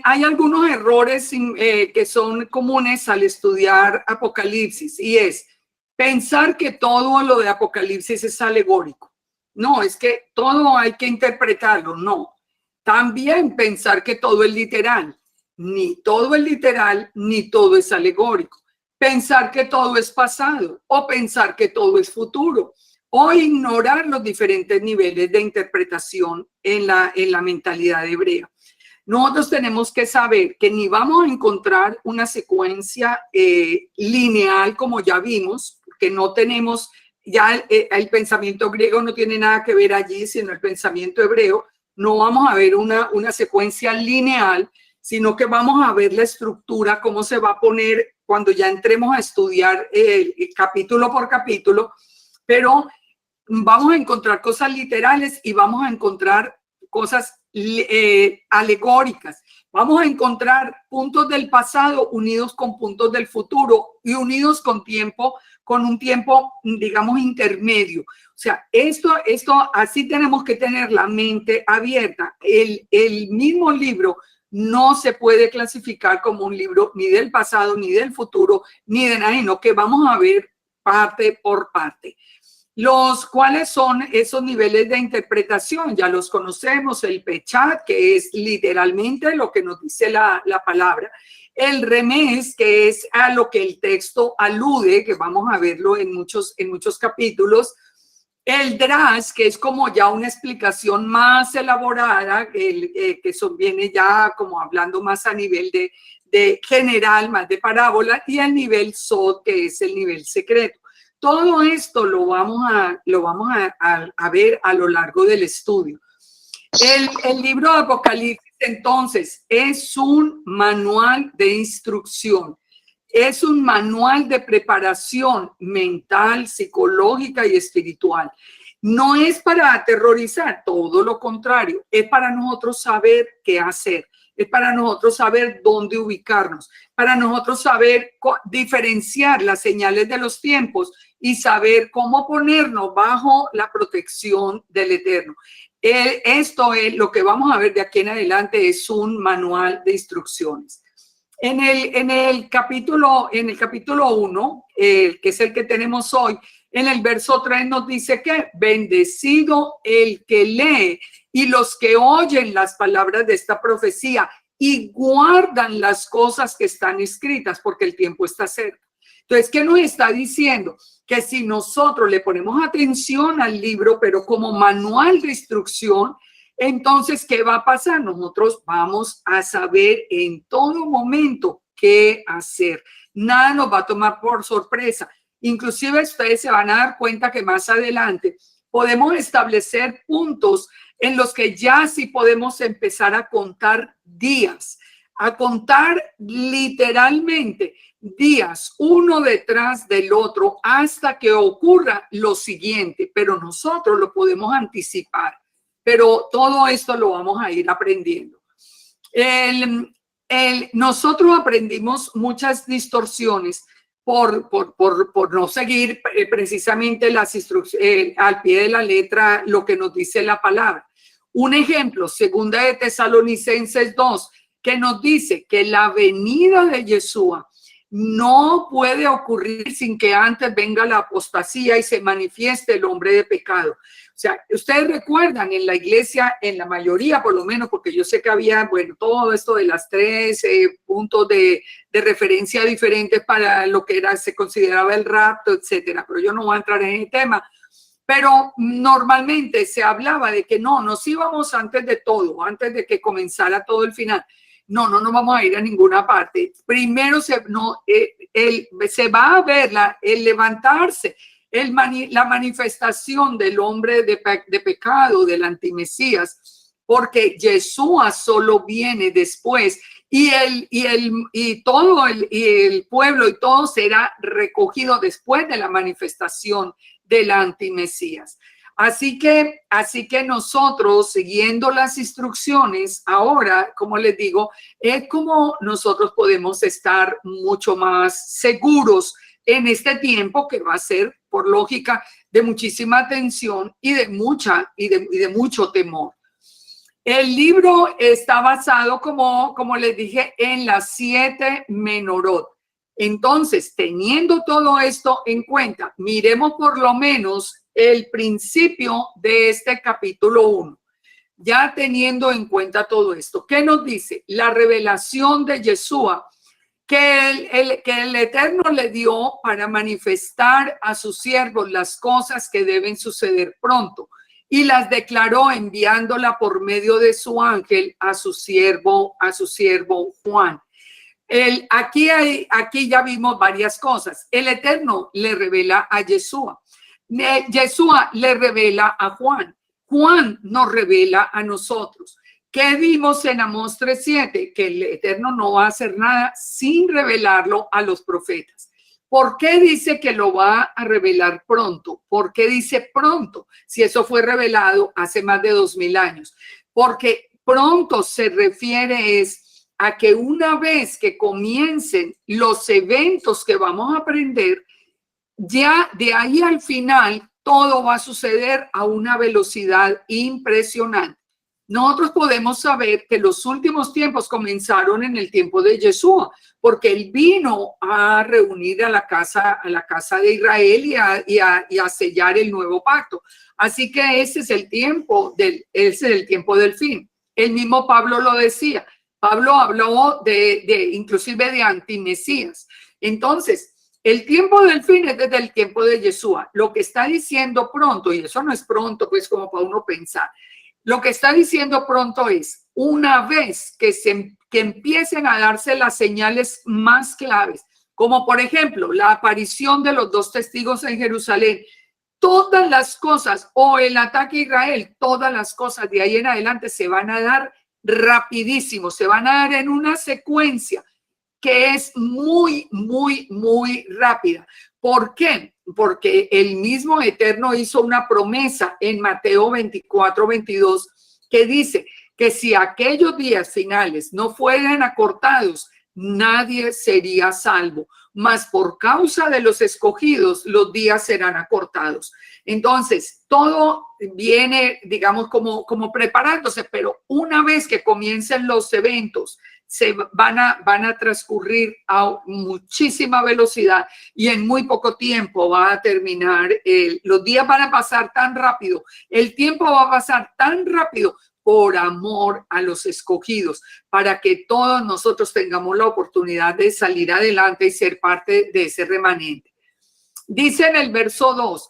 Hay algunos errores que son comunes al estudiar Apocalipsis y es pensar que todo lo de Apocalipsis es alegórico. No, es que todo hay que interpretarlo, no. También pensar que todo es literal. Ni todo es literal, ni todo es alegórico. Pensar que todo es pasado o pensar que todo es futuro o ignorar los diferentes niveles de interpretación en la mentalidad hebrea. Nosotros tenemos que saber que ni vamos a encontrar una secuencia lineal como ya vimos, que no tenemos, ya el pensamiento griego no tiene nada que ver allí, sino el pensamiento hebreo. No vamos a ver una secuencia lineal, sino que vamos a ver la estructura, cómo se va a poner cuando ya entremos a estudiar capítulo por capítulo, pero vamos a encontrar cosas literales y vamos a encontrar cosas alegóricas. Vamos a encontrar puntos del pasado unidos con puntos del futuro y unidos con un tiempo, digamos, intermedio. O sea, esto así tenemos que tener la mente abierta. El mismo libro no se puede clasificar como un libro ni del pasado, ni del futuro, ni de nada, sino que vamos a ver parte por parte. ¿Cuáles son esos niveles de interpretación? Ya los conocemos, el Pechat, que es literalmente lo que nos dice la palabra, el Remés, que es a lo que el texto alude, que vamos a verlo en muchos capítulos, el Drash, que es como ya una explicación más elaborada, que viene ya como hablando más a nivel de general, más de parábola, y el nivel Sod, que es el nivel secreto. Todo esto lo vamos a ver a lo largo del estudio. El libro de Apocalipsis, entonces, es un manual de instrucción. Es un manual de preparación mental, psicológica y espiritual. No es para aterrorizar, todo lo contrario. Es para nosotros saber qué hacer. Es para nosotros saber dónde ubicarnos. Para nosotros saber diferenciar las señales de los tiempos y saber cómo ponernos bajo la protección del Eterno. Esto es lo que vamos a ver de aquí en adelante, es un manual de instrucciones. En el capítulo 1, que es el que tenemos hoy, En el verso 3 nos dice que bendecido el que lee y los que oyen las palabras de esta profecía y guardan las cosas que están escritas, porque el tiempo está cerca. Entonces, ¿qué nos está diciendo? Que si nosotros le ponemos atención al libro, pero como manual de instrucción, entonces, ¿qué va a pasar? Nosotros vamos a saber en todo momento qué hacer. Nada nos va a tomar por sorpresa. Inclusive ustedes se van a dar cuenta que más adelante podemos establecer puntos en los que ya sí podemos empezar a contar días, a contar literalmente días uno detrás del otro hasta que ocurra lo siguiente, pero nosotros lo podemos anticipar, pero todo esto lo vamos a ir aprendiendo. Nosotros aprendimos muchas distorsiones por no seguir precisamente las instrucciones al pie de la letra lo que nos dice la palabra. Un ejemplo, segunda de Tesalonicenses 2, que nos dice que la venida de Yeshua no puede ocurrir sin que antes venga la apostasía y se manifieste el hombre de pecado. O sea, ustedes recuerdan en la iglesia, en la mayoría por lo menos, porque yo sé que había, bueno, todo esto de las tres puntos de referencia diferentes para lo que era, se consideraba el rapto, etcétera, pero yo no voy a entrar en el tema. Pero normalmente se hablaba de que no, nos íbamos antes de todo, antes de que comenzara todo el final. No nos vamos a ir a ninguna parte. Primero se va a ver el levantarse, la manifestación del hombre de pecado, del antimesías, porque Yeshua solo viene después y todo el pueblo y todo será recogido después de la manifestación del antimesías. Así que nosotros, siguiendo las instrucciones, ahora, como les digo, es como nosotros podemos estar mucho más seguros en este tiempo que va a ser, por lógica, de muchísima atención y de mucho temor. El libro está basado, como les dije, en las 7 menorot. Entonces, teniendo todo esto en cuenta, miremos por lo menos el principio de este capítulo 1. Ya teniendo en cuenta todo esto, ¿qué nos dice? La revelación de Yeshua que el Eterno le dio para manifestar a sus siervos las cosas que deben suceder pronto y las declaró enviándola por medio de su ángel a su siervo Juan. Aquí ya vimos varias cosas. El Eterno le revela a Yeshua. Yeshua le revela a Juan. Juan nos revela a nosotros. ¿Qué vimos en Amós 3:7? Que el Eterno no va a hacer nada sin revelarlo a los profetas. ¿Por qué dice que lo va a revelar pronto? ¿Por qué dice pronto? Si eso fue revelado hace más de 2000 años. Porque pronto se refiere a que una vez que comiencen los eventos que vamos a aprender, ya de ahí al final todo va a suceder a una velocidad impresionante. Nosotros podemos saber que los últimos tiempos comenzaron en el tiempo de Yeshua, porque él vino a reunir a la casa de Israel y a sellar el nuevo pacto. Así que ese es el tiempo del fin. El mismo Pablo lo decía. Pablo habló inclusive de antimesías. Entonces, el tiempo del fin es desde el tiempo de Yeshua. Lo que está diciendo pronto, y eso no es pronto, pues como para uno pensar, lo que está diciendo pronto es una vez que empiecen a darse las señales más claves, como por ejemplo la aparición de los 2 testigos en Jerusalén, todas las cosas, o el ataque a Israel, todas las cosas de ahí en adelante se van a dar rapidísimo, se van a dar en una secuencia que es muy, muy, muy rápida. ¿Por qué? Porque el mismo Eterno hizo una promesa en Mateo 24:22 que dice que si aquellos días finales no fueran acortados, nadie sería salvo, mas por causa de los escogidos, los días serán acortados. Entonces, todo viene, digamos, como preparándose, pero una vez que comiencen los eventos, van a transcurrir a muchísima velocidad y en muy poco tiempo va a terminar. Los días van a pasar tan rápido, el tiempo va a pasar tan rápido por amor a los escogidos, para que todos nosotros tengamos la oportunidad de salir adelante y ser parte de ese remanente. Dice en el verso 2,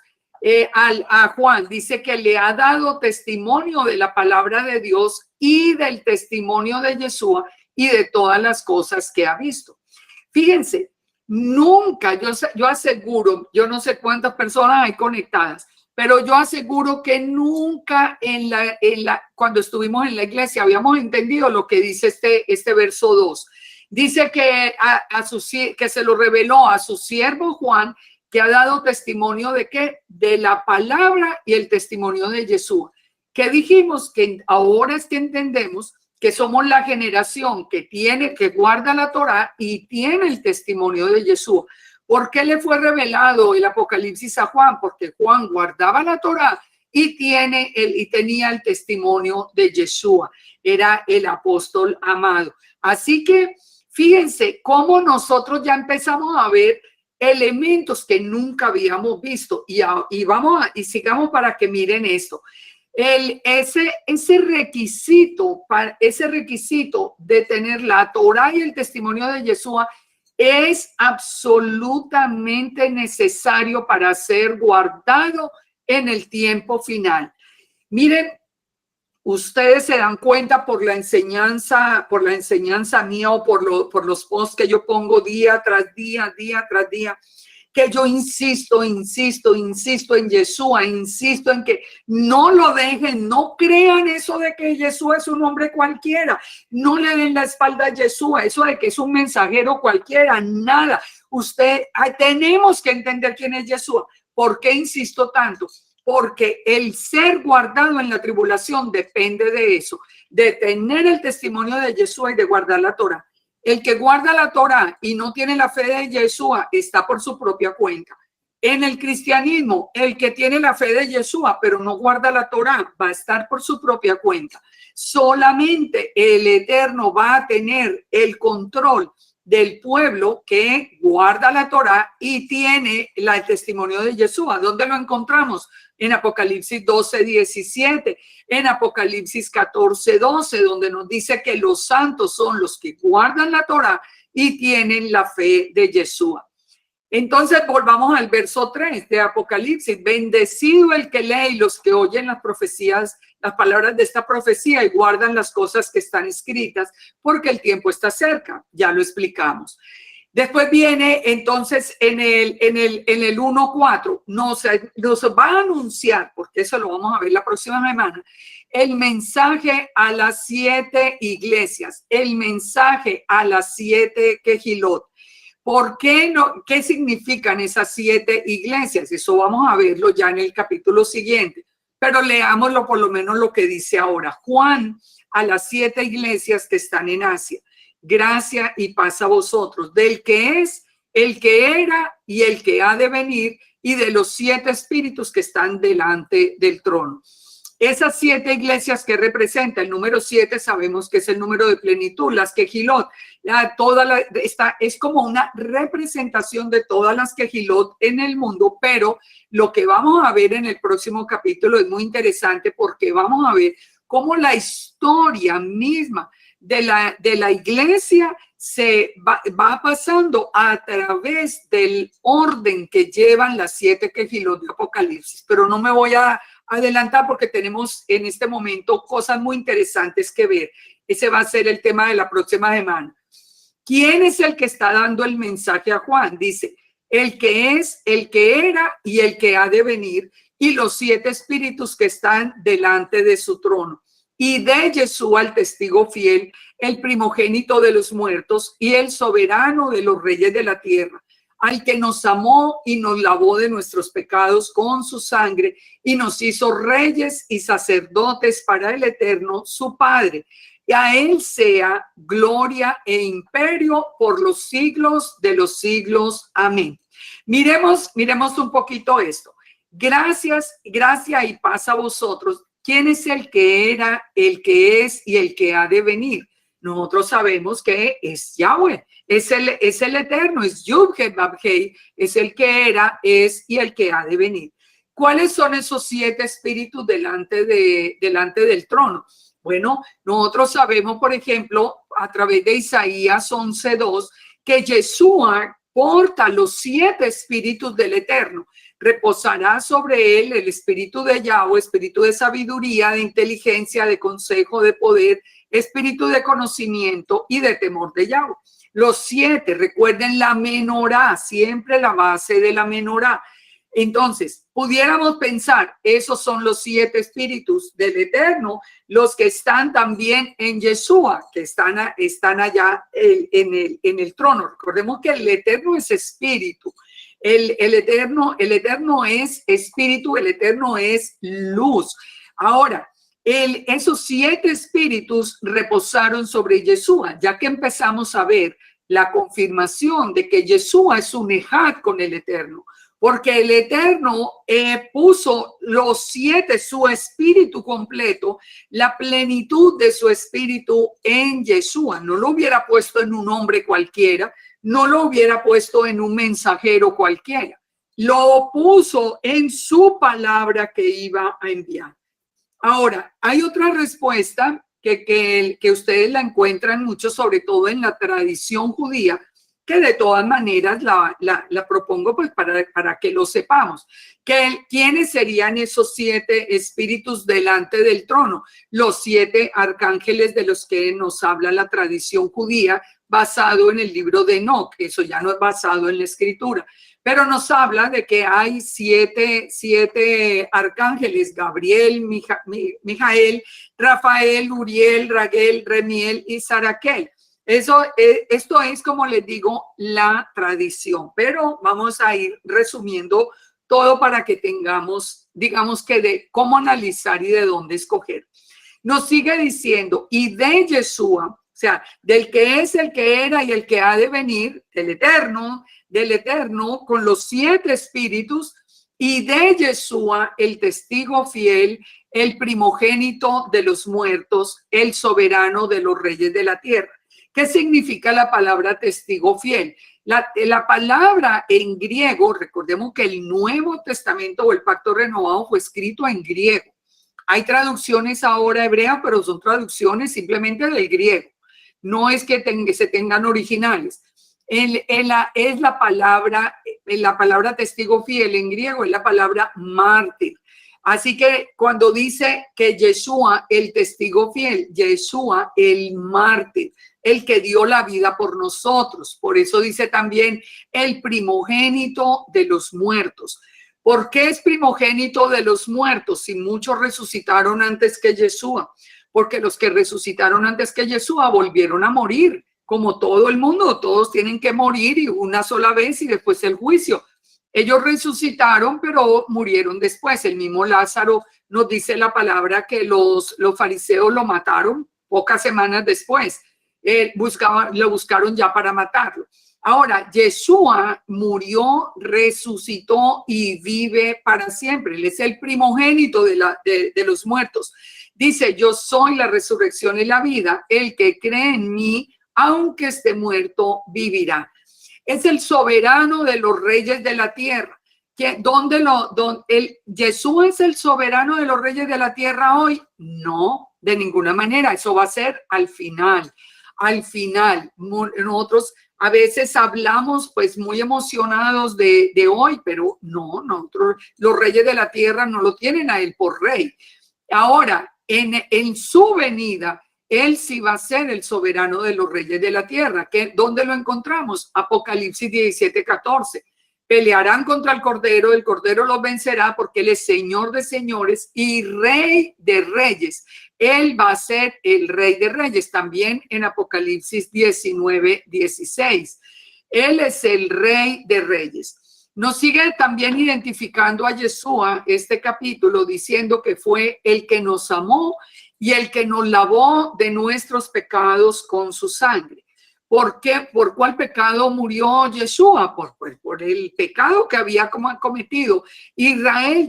a Juan, dice que le ha dado testimonio de la palabra de Dios y del testimonio de Yeshua y de todas las cosas que ha visto. Fíjense, nunca, yo aseguro, yo no sé cuántas personas hay conectadas, pero yo aseguro que nunca cuando estuvimos en la iglesia habíamos entendido lo que dice este verso 2. Dice que, que se lo reveló a su siervo Juan, que ha dado testimonio de qué, de la palabra y el testimonio de Yeshua. Que dijimos que ahora es que entendemos que somos la generación que guarda la Torá y tiene el testimonio de Yeshua. ¿Por qué le fue revelado el Apocalipsis a Juan? Porque Juan guardaba la Torá y tenía el testimonio de Yeshua. Era el apóstol amado. Así que fíjense cómo nosotros ya empezamos a ver elementos que nunca habíamos visto y sigamos para que miren esto. Ese requisito de tener la Torá y el testimonio de Yeshua es absolutamente necesario para ser guardado en el tiempo final. Miren, ustedes se dan cuenta por la enseñanza mía o por los posts que yo pongo día tras día, que yo insisto en Yeshua, insisto en que no lo dejen, no crean eso de que Yeshua es un hombre cualquiera, no le den la espalda a Yeshua, eso de que es un mensajero cualquiera, nada. Tenemos que entender quién es Yeshua. ¿Por qué insisto tanto? Porque el ser guardado en la tribulación depende de eso, de tener el testimonio de Yeshua y de guardar la Torá. El que guarda la Torá y no tiene la fe de Yeshua está por su propia cuenta. En el cristianismo, el que tiene la fe de Yeshua pero no guarda la Torá va a estar por su propia cuenta. Solamente el Eterno va a tener el control del pueblo que guarda la Torá y tiene el testimonio de Yeshua. ¿Dónde lo encontramos? En Apocalipsis 12:17, en Apocalipsis 14:12, donde nos dice que los santos son los que guardan la Torá y tienen la fe de Yeshua. Entonces volvamos al verso 3 de Apocalipsis. Bendecido el que lee y los que oyen las profecías, las palabras de esta profecía y guardan las cosas que están escritas, porque el tiempo está cerca. Ya lo explicamos. Después viene entonces en el 1:4, nos va a anunciar, porque eso lo vamos a ver la próxima semana, el mensaje a las 7 iglesias, el mensaje a las 7 quejilot. ¿Por qué no? ¿Qué significan esas 7 iglesias? Eso vamos a verlo ya en el capítulo siguiente, pero leámoslo por lo menos lo que dice ahora. Juan a las 7 iglesias que están en Asia. Gracia y paz a vosotros, del que es, el que era y el que ha de venir, y de los 7 espíritus que están delante del trono. Esas 7 iglesias que representa el número 7, sabemos que es el número de plenitud, las quejilot. Es como una representación de todas las quejilot en el mundo, pero lo que vamos a ver en el próximo capítulo es muy interesante porque vamos a ver cómo la historia misma de la iglesia se va pasando a través del orden que llevan las 7 quejilot de Apocalipsis. Pero no me voy a adelantar porque tenemos en este momento cosas muy interesantes que ver. Ese va a ser el tema de la próxima semana. ¿Quién es el que está dando el mensaje a Juan? Dice, el que es, el que era y el que ha de venir, y los 7 espíritus que están delante de su trono. Y de Yeshua, el testigo fiel, el primogénito de los muertos y el soberano de los reyes de la tierra, al que nos amó y nos lavó de nuestros pecados con su sangre y nos hizo reyes y sacerdotes para el Eterno, su Padre. Y a él sea gloria e imperio por los siglos de los siglos. Amén. Miremos un poquito esto. Gracia y paz a vosotros. ¿Quién es el que era, el que es y el que ha de venir? Nosotros sabemos que es Yahweh, es el Eterno, es Yud-Heh-Vav-Heh, es el que era, es y el que ha de venir. ¿Cuáles son esos 7 espíritus delante del trono? Bueno, nosotros sabemos, por ejemplo, a través de Isaías 11:2, que Yeshua porta los 7 espíritus del Eterno. Reposará sobre él el espíritu de Yahweh, espíritu de sabiduría, de inteligencia, de consejo, de poder, espíritu de conocimiento y de temor de Yahweh. Los 7, recuerden la menorá, siempre la base de la menorá. Entonces, pudiéramos pensar, esos son los 7 espíritus del Eterno, los que están también en Yeshua, que están allá en el trono. Recordemos que el Eterno es espíritu. El eterno es espíritu, el Eterno es luz. Ahora, esos 7 espíritus reposaron sobre Yeshua, ya que empezamos a ver la confirmación de que Yeshua es un ejad con el Eterno, porque el Eterno puso los 7, su espíritu completo, la plenitud de su espíritu en Yeshua. No lo hubiera puesto en un hombre cualquiera, no lo hubiera puesto en un mensajero cualquiera. Lo puso en su palabra que iba a enviar. Ahora, hay otra respuesta que ustedes la encuentran mucho, sobre todo en la tradición judía, que de todas maneras la propongo pues para que lo sepamos. ¿Quiénes serían esos 7 espíritus delante del trono? Los 7 arcángeles de los que nos habla la tradición judía, basado en el libro de Enoc. Eso ya no es basado en la escritura, pero nos habla de que hay 7 arcángeles: Gabriel, Mijael, Rafael, Uriel, Raguel, Remiel y Saraquel. Esto es, como les digo, la tradición, pero vamos a ir resumiendo todo para que tengamos, digamos, que de cómo analizar y de dónde escoger. Nos sigue diciendo, y de Yeshua, o sea, del que es, el que era y el que ha de venir, del Eterno, con los 7 espíritus, y de Yeshua, el testigo fiel, el primogénito de los muertos, el soberano de los reyes de la tierra. ¿Qué significa la palabra testigo fiel? La palabra en griego, recordemos que el Nuevo Testamento o el Pacto Renovado fue escrito en griego. Hay traducciones ahora hebreas, pero son traducciones simplemente del griego. No es que se tengan originales. Es la palabra testigo fiel en griego, es la palabra mártir. Así que cuando dice que Yeshua, el testigo fiel, Yeshua, el mártir, el que dio la vida por nosotros. Por eso dice también el primogénito de los muertos. ¿Por qué es primogénito de los muertos si muchos resucitaron antes que Yeshua? Porque los que resucitaron antes que Yeshua volvieron a morir, como todo el mundo. Todos tienen que morir, y una sola vez, y después el juicio. Ellos resucitaron, pero murieron después. El mismo Lázaro, nos dice la palabra que los fariseos lo mataron pocas semanas después. Lo buscaron ya para matarlo. Ahora, Yeshua murió, resucitó y vive para siempre. Él es el primogénito de los muertos. Dice, yo soy la resurrección y la vida. El que cree en mí, aunque esté muerto, vivirá. Es el soberano de los reyes de la tierra. ¿Yeshua es el soberano de los reyes de la tierra hoy? No, de ninguna manera. Eso va a ser al final. Al final, nosotros a veces hablamos pues muy emocionados de hoy, pero no, nosotros, los reyes de la tierra no lo tienen a él por rey. Ahora, en su venida, él sí va a ser el soberano de los reyes de la tierra. ¿Dónde lo encontramos? Apocalipsis 17:14. Pelearán contra el Cordero los vencerá, porque él es Señor de señores y Rey de reyes. Él va a ser el Rey de reyes, también en Apocalipsis 19:16. Él es el Rey de reyes. Nos sigue también identificando a Yeshua este capítulo, diciendo que fue el que nos amó y el que nos lavó de nuestros pecados con su sangre. ¿Por qué? ¿Por cuál pecado murió Yeshua? Por el pecado que había cometido Israel,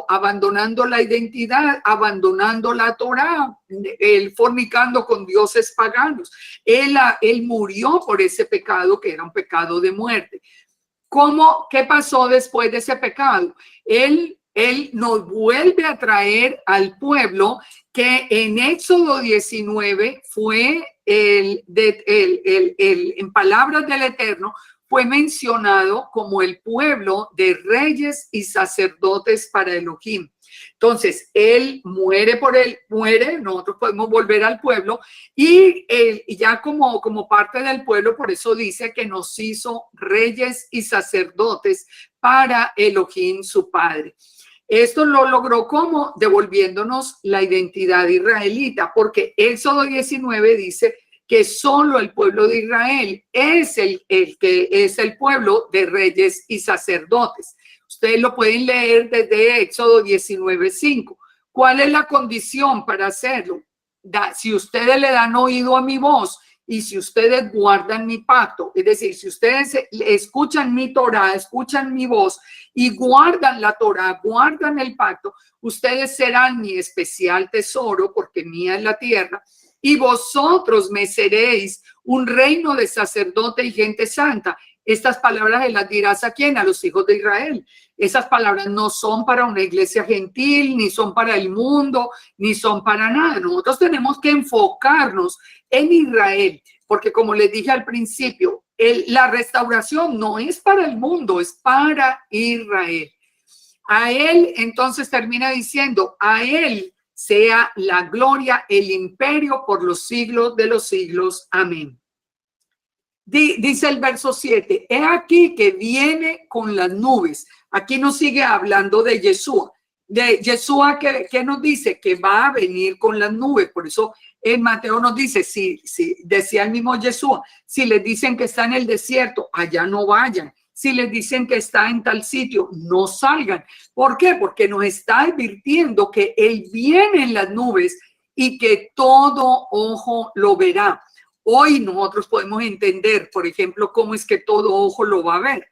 abandonando la identidad, abandonando la Torá, él fornicando con dioses paganos. Él murió por ese pecado que era un pecado de muerte. ¿Qué pasó después de ese pecado? Él nos vuelve a traer al pueblo que en Éxodo 19 fue en palabras del Eterno, fue mencionado como el pueblo de reyes y sacerdotes para Elohim. Entonces, él muere nosotros podemos volver al pueblo y ya como parte del pueblo, por eso dice que nos hizo reyes y sacerdotes para Elohim, su Padre. Esto lo logró como devolviéndonos la identidad israelita, porque Éxodo 19 dice que solo el pueblo de Israel es el que es el pueblo de reyes y sacerdotes. Ustedes lo pueden leer desde Éxodo 19:5. ¿Cuál es la condición para hacerlo? Si ustedes le dan oído a mi voz y si ustedes guardan mi pacto, es decir, si ustedes escuchan mi Torá, escuchan mi voz y guardan la Torá, guardan el pacto, ustedes serán mi especial tesoro, porque mía es la tierra, y vosotros me seréis un reino de sacerdote y gente santa. Estas palabras se las dirás ¿a quién? A los hijos de Israel. Esas palabras no son para una iglesia gentil, ni son para el mundo, ni son para nada. Nosotros tenemos que enfocarnos en Israel, porque como les dije al principio, la restauración no es para el mundo, es para Israel. A él, entonces termina diciendo, a él sea la gloria, el imperio por los siglos de los siglos. Amén. Dice el verso 7, he aquí que viene con las nubes. Aquí nos sigue hablando de Yeshua. De Yeshua, ¿qué nos dice? Que va a venir con las nubes. Por eso en Mateo nos dice, si decía el mismo Yeshua, si les dicen que está en el desierto, allá no vayan. Si les dicen que está en tal sitio, no salgan. ¿Por qué? Porque nos está advirtiendo que Él viene en las nubes y que todo ojo lo verá. Hoy nosotros podemos entender, por ejemplo, cómo es que todo ojo lo va a ver,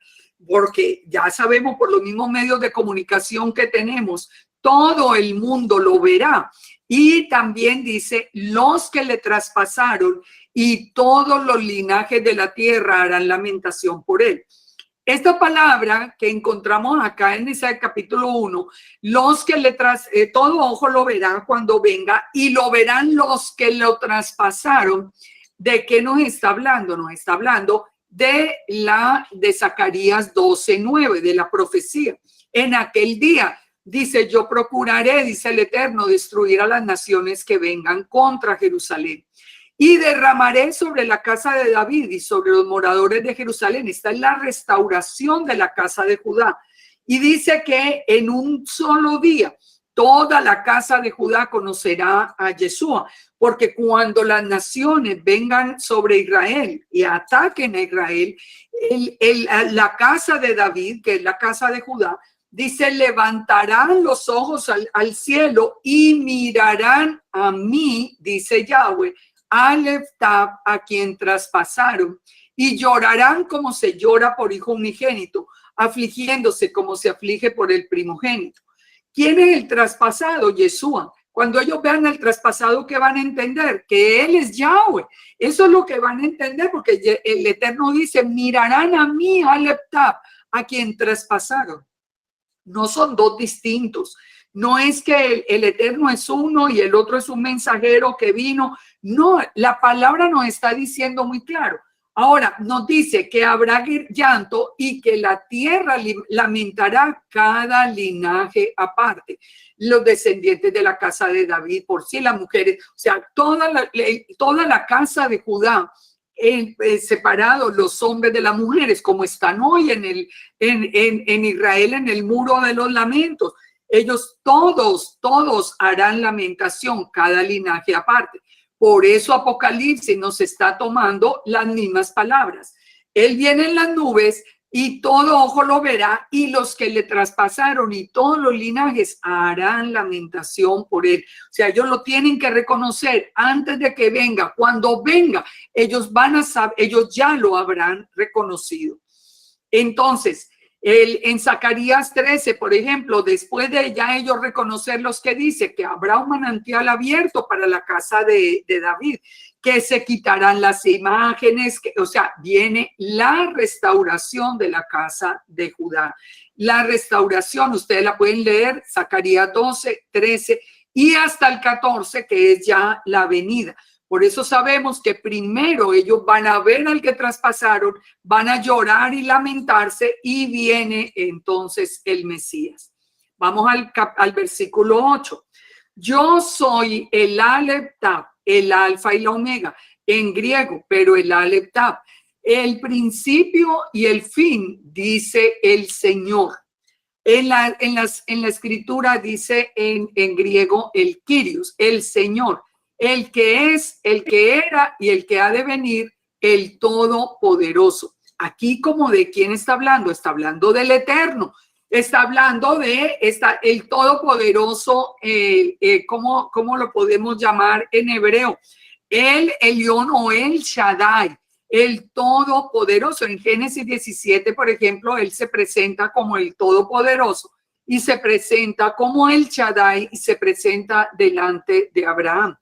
porque ya sabemos por los mismos medios de comunicación que tenemos, todo el mundo lo verá. Y también dice, los que le traspasaron y todos los linajes de la tierra harán lamentación por él. Esta palabra que encontramos acá en ese capítulo 1, los que todo ojo lo verá cuando venga y lo verán los que lo traspasaron. ¿De qué nos está hablando? Nos está hablando de Zacarías 12:9, de la profecía. En aquel día, dice, yo procuraré, dice el Eterno, destruir a las naciones que vengan contra Jerusalén. Y derramaré sobre la casa de David y sobre los moradores de Jerusalén. Esta es la restauración de la casa de Judá. Y dice que en un solo día toda la casa de Judá conocerá a Yeshua, porque cuando las naciones vengan sobre Israel y ataquen a Israel, la casa de David, que es la casa de Judá, dice, levantarán los ojos al cielo y mirarán a mí, dice Yahweh, Aleph Tab, a quien traspasaron, y llorarán como se llora por hijo unigénito, afligiéndose como se aflige por el primogénito. ¿Quién es el traspasado? Yeshua. Cuando ellos vean el traspasado, ¿qué van a entender? Que Él es Yahweh. Eso es lo que van a entender, porque el Eterno dice, mirarán a mí, Aleph Tab, a quien traspasaron. No son dos distintos. No es que el Eterno es uno y el otro es un mensajero que vino. No, la palabra nos está diciendo muy claro. Ahora nos dice que habrá llanto y que la tierra lamentará cada linaje aparte. Los descendientes de la casa de David, por sí las mujeres, o sea, toda la casa de Judá, separados los hombres de las mujeres, como están hoy en Israel, en el muro de los lamentos. Ellos todos harán lamentación, cada linaje aparte. Por eso Apocalipsis nos está tomando las mismas palabras. Él viene en las nubes, y todo ojo lo verá, y los que le traspasaron y todos los linajes harán lamentación por él. O sea, ellos lo tienen que reconocer antes de que venga. Cuando venga, ellos van a saber, ellos ya lo habrán reconocido. Entonces, en Zacarías 13, por ejemplo, después de ya ellos reconocer los que dice que habrá un manantial abierto para la casa de David, que se quitarán las imágenes, o sea, viene la restauración de la casa de Judá. La restauración, ustedes la pueden leer, Zacarías 12, 13 y hasta el 14, que es ya la venida. Por eso sabemos que primero ellos van a ver al que traspasaron, van a llorar y lamentarse, y viene entonces el Mesías. Vamos al versículo 8. Yo soy el Aleph Taf, el alfa y la omega, en griego, pero el Aleph Taf, el principio y el fin, dice el Señor. En la escritura dice en griego el Kyrios, el Señor, el que es, el que era y el que ha de venir, el Todopoderoso. Aquí, como de quién está hablando del Eterno. Está hablando de el Todopoderoso, ¿cómo lo podemos llamar en hebreo? El Elión o el Shaddai, el Todopoderoso. En Génesis 17, por ejemplo, él se presenta como el Todopoderoso y se presenta como el Shaddai y se presenta delante de Abraham.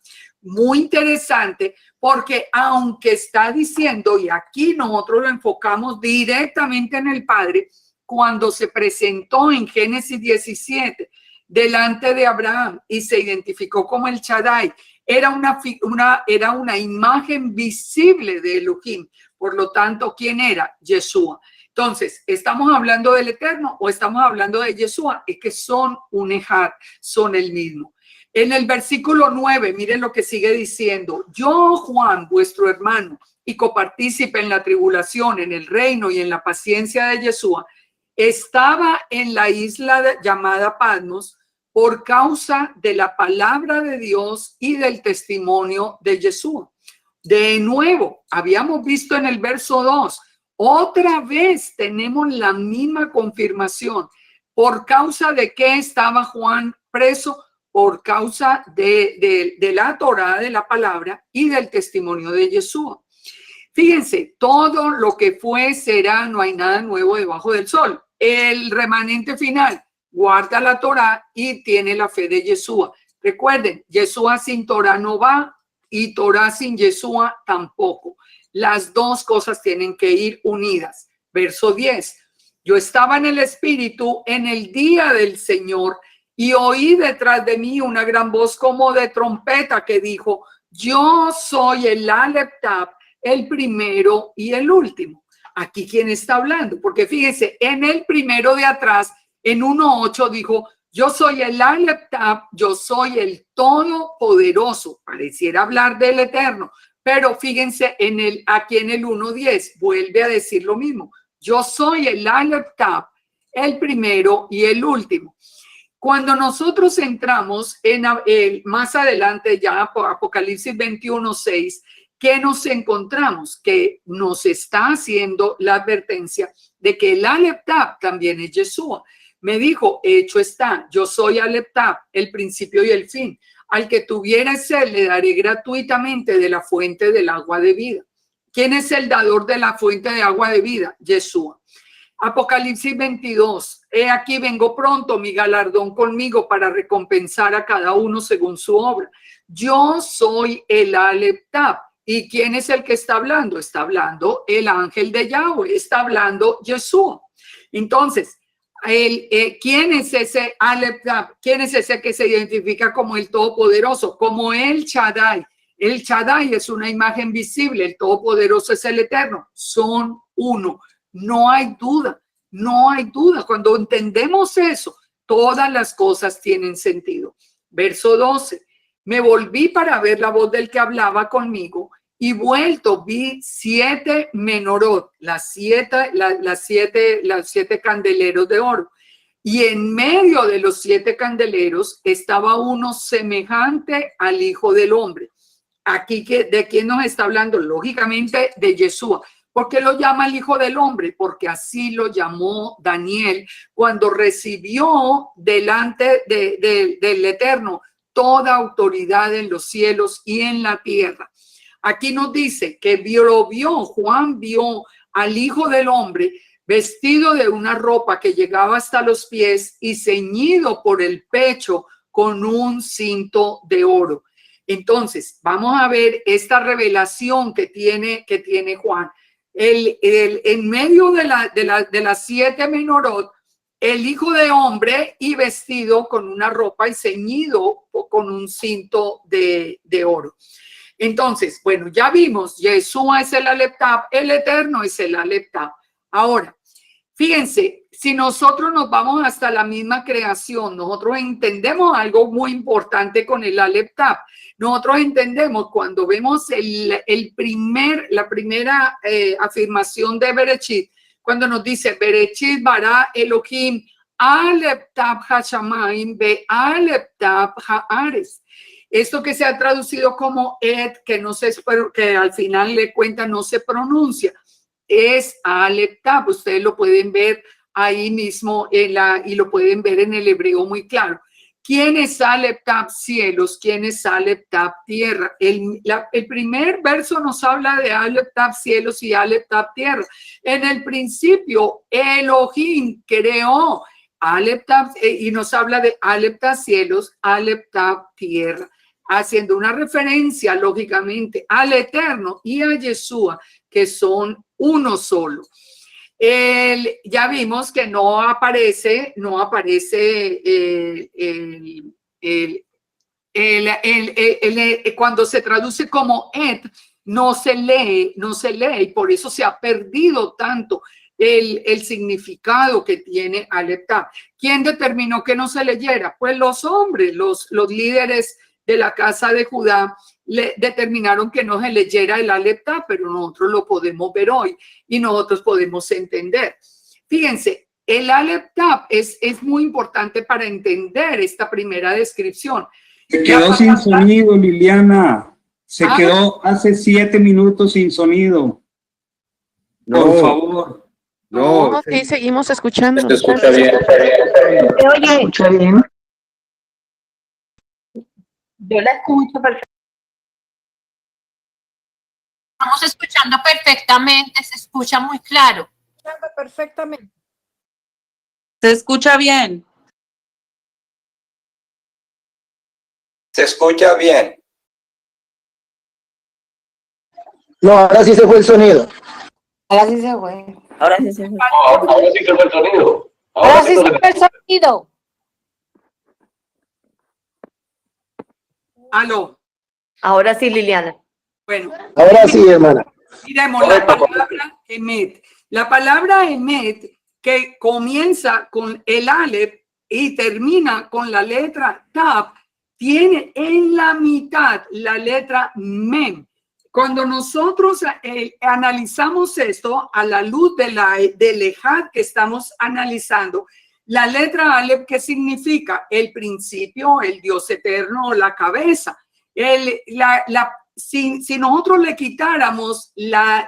Muy interesante, porque aunque está diciendo, y aquí nosotros lo enfocamos directamente en el Padre, cuando se presentó en Génesis 17 delante de Abraham y se identificó como el Shaddai, era una imagen visible de Elohim. Por lo tanto, ¿quién era? Yeshua. Entonces, ¿estamos hablando del Eterno o estamos hablando de Yeshua? Es que son un ejad, son el mismo. En el versículo 9, miren lo que sigue diciendo. Yo, Juan, vuestro hermano y copartícipe en la tribulación, en el reino y en la paciencia de Yeshua, estaba en la isla llamada Patmos por causa de la palabra de Dios y del testimonio de Yeshua. De nuevo, habíamos visto en el verso 2, otra vez tenemos la misma confirmación. ¿Por causa de qué estaba Juan preso? Por causa de la Torá, de la palabra y del testimonio de Yeshua. Fíjense, todo lo que fue será, no hay nada nuevo debajo del sol. El remanente final guarda la Torá y tiene la fe de Yeshua. Recuerden, Yeshua sin Torá no va y Torá sin Yeshua tampoco. Las dos cosas tienen que ir unidas. Verso 10. Yo estaba en el Espíritu en el día del Señor y oí detrás de mí una gran voz como de trompeta que dijo, yo soy el Aleph Taf, el primero y el último. Aquí, ¿quién está hablando? Porque fíjense, en el primero de atrás, en 1.8 dijo, yo soy el Aleph Taf, yo soy el Todopoderoso. Pareciera hablar del Eterno, pero fíjense, aquí en el 1.10 vuelve a decir lo mismo. Yo soy el Aleph Taf, el primero y el último. Cuando nosotros entramos más adelante ya por Apocalipsis 21.6, ¿qué nos encontramos? Que nos está haciendo la advertencia de que el Aleph Taf también es Yeshua. Me dijo, hecho está, yo soy Aleph Taf, el principio y el fin. Al que tuviera sed le daré gratuitamente de la fuente del agua de vida. ¿Quién es el dador de la fuente de agua de vida? Yeshua. Apocalipsis 22, he aquí vengo pronto, mi galardón conmigo para recompensar a cada uno según su obra. Yo soy el Aleph Taf. ¿Y quién es el que está hablando? Está hablando el ángel de Yahweh, está hablando Yeshua. Entonces, ¿quién es ese Aleph Taf? ¿Quién es ese que se identifica como el Todopoderoso? Como el Shaddai. El Shaddai es una imagen visible, el Todopoderoso es el Eterno. Son uno. No hay duda, no hay duda. Cuando entendemos eso, todas las cosas tienen sentido. Verso 12. Me volví para ver la voz del que hablaba conmigo y vuelto vi 7 menorot, las siete candeleros de oro. Y en medio de los 7 candeleros estaba uno semejante al Hijo del Hombre. Aquí, ¿de quién nos está hablando? Lógicamente de Yeshua, ¿Por qué lo llama el Hijo del Hombre? Porque así lo llamó Daniel cuando recibió delante del Eterno toda autoridad en los cielos y en la tierra. Aquí nos dice que Juan vio al Hijo del Hombre vestido de una ropa que llegaba hasta los pies y ceñido por el pecho con un cinto de oro. Entonces, vamos a ver esta revelación que tiene Juan. En medio de las 7 menorot, el Hijo de Hombre y vestido con una ropa y ceñido con un cinto de oro. Entonces, bueno, ya vimos, Yeshua es el Aleph Tav, el Eterno es el Aleph Tav. Ahora, fíjense, si nosotros nos vamos hasta la misma creación, nosotros entendemos algo muy importante con el Aleph Tav. Nosotros entendemos cuando vemos la primera afirmación de Bereshit, cuando nos dice Bereshit bara Elohim Aleph Tav hashamayim be Aleph Tav haaretz. Esto que se ha traducido como et, que al final le cuenta no se pronuncia, es Aleph Tav. Ustedes lo pueden ver ahí mismo y lo pueden ver en el hebreo muy claro. ¿Quién es Aleph Tav cielos? ¿Quién es Aleph Tav tierra? El primer verso nos habla de Aleph Tav cielos y Aleph Tav tierra. En el principio, Elohim creó Aleph Tav y nos habla de Aleph Tav cielos, Aleph Tav tierra, haciendo una referencia lógicamente al Eterno y a Yeshua, que son uno solo. Ya vimos que no aparece cuando se traduce como et, no se lee, y por eso se ha perdido tanto el significado que tiene Aleph Tav. ¿Quién determinó que no se leyera? Pues los hombres, los líderes de la casa de Judá determinaron que no se leyera el Aleph Tav, pero nosotros lo podemos ver hoy y nosotros podemos entender. Fíjense, el Aleph Tav es muy importante para entender esta primera descripción. Se quedó sin sonido, Liliana. Se quedó hace 7 minutos sin sonido. Por favor. No, sí, seguimos escuchando. Se escucha bien. ¿Se oye? ¿Escucha bien? Yo la escucho perfectamente. Estamos escuchando perfectamente, se escucha muy claro. Perfectamente. Se escucha bien. Se escucha bien. No, ahora sí se fue el sonido. Ahora sí se fue. Ahora sí se fue. Ahora sí se fue el sonido. Ahora sí se fue el sonido. Aló. Ahora sí, Liliana. Bueno. Ahora sí, hermana. Miremos la palabra Emet. La palabra Emet, que comienza con el Aleph y termina con la letra Tav, tiene en la mitad la letra Mem. Cuando nosotros analizamos esto a la luz del Ejad que estamos analizando, la letra Aleph, ¿qué significa? El principio, el Dios eterno, la cabeza. Si nosotros le quitáramos la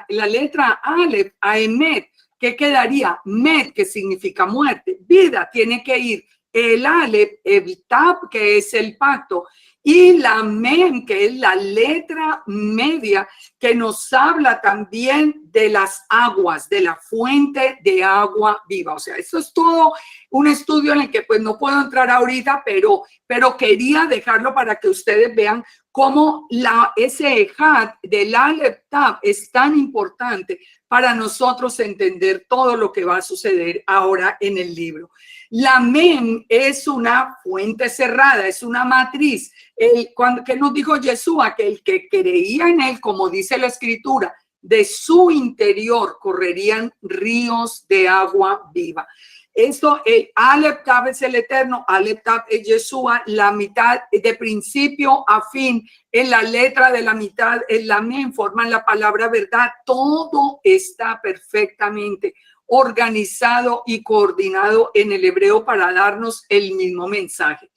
letra Aleph a Emet, ¿qué quedaría? Met, que significa muerte. Vida, tiene que ir el Aleph, el Tav, que es el pacto, y la Mem, que es la letra media, que nos habla también de las aguas, de la fuente de agua viva. O sea, eso es todo un estudio en el que pues no puedo entrar ahorita, pero quería dejarlo para que ustedes vean cómo ese ejad del Aleph Tav es tan importante para nosotros entender todo lo que va a suceder ahora en el libro. La Mem es una fuente cerrada, es una matriz. ¿Qué nos dijo Yeshua? Que el que creía en él, como dice la escritura, de su interior correrían ríos de agua viva. Esto, el Aleph Tav es el eterno, Aleph Tav es Yeshua, la mitad de principio a fin, en la letra de la mitad, en la Mem forman la palabra verdad. Todo está perfectamente organizado y coordinado en el hebreo para darnos el mismo mensaje.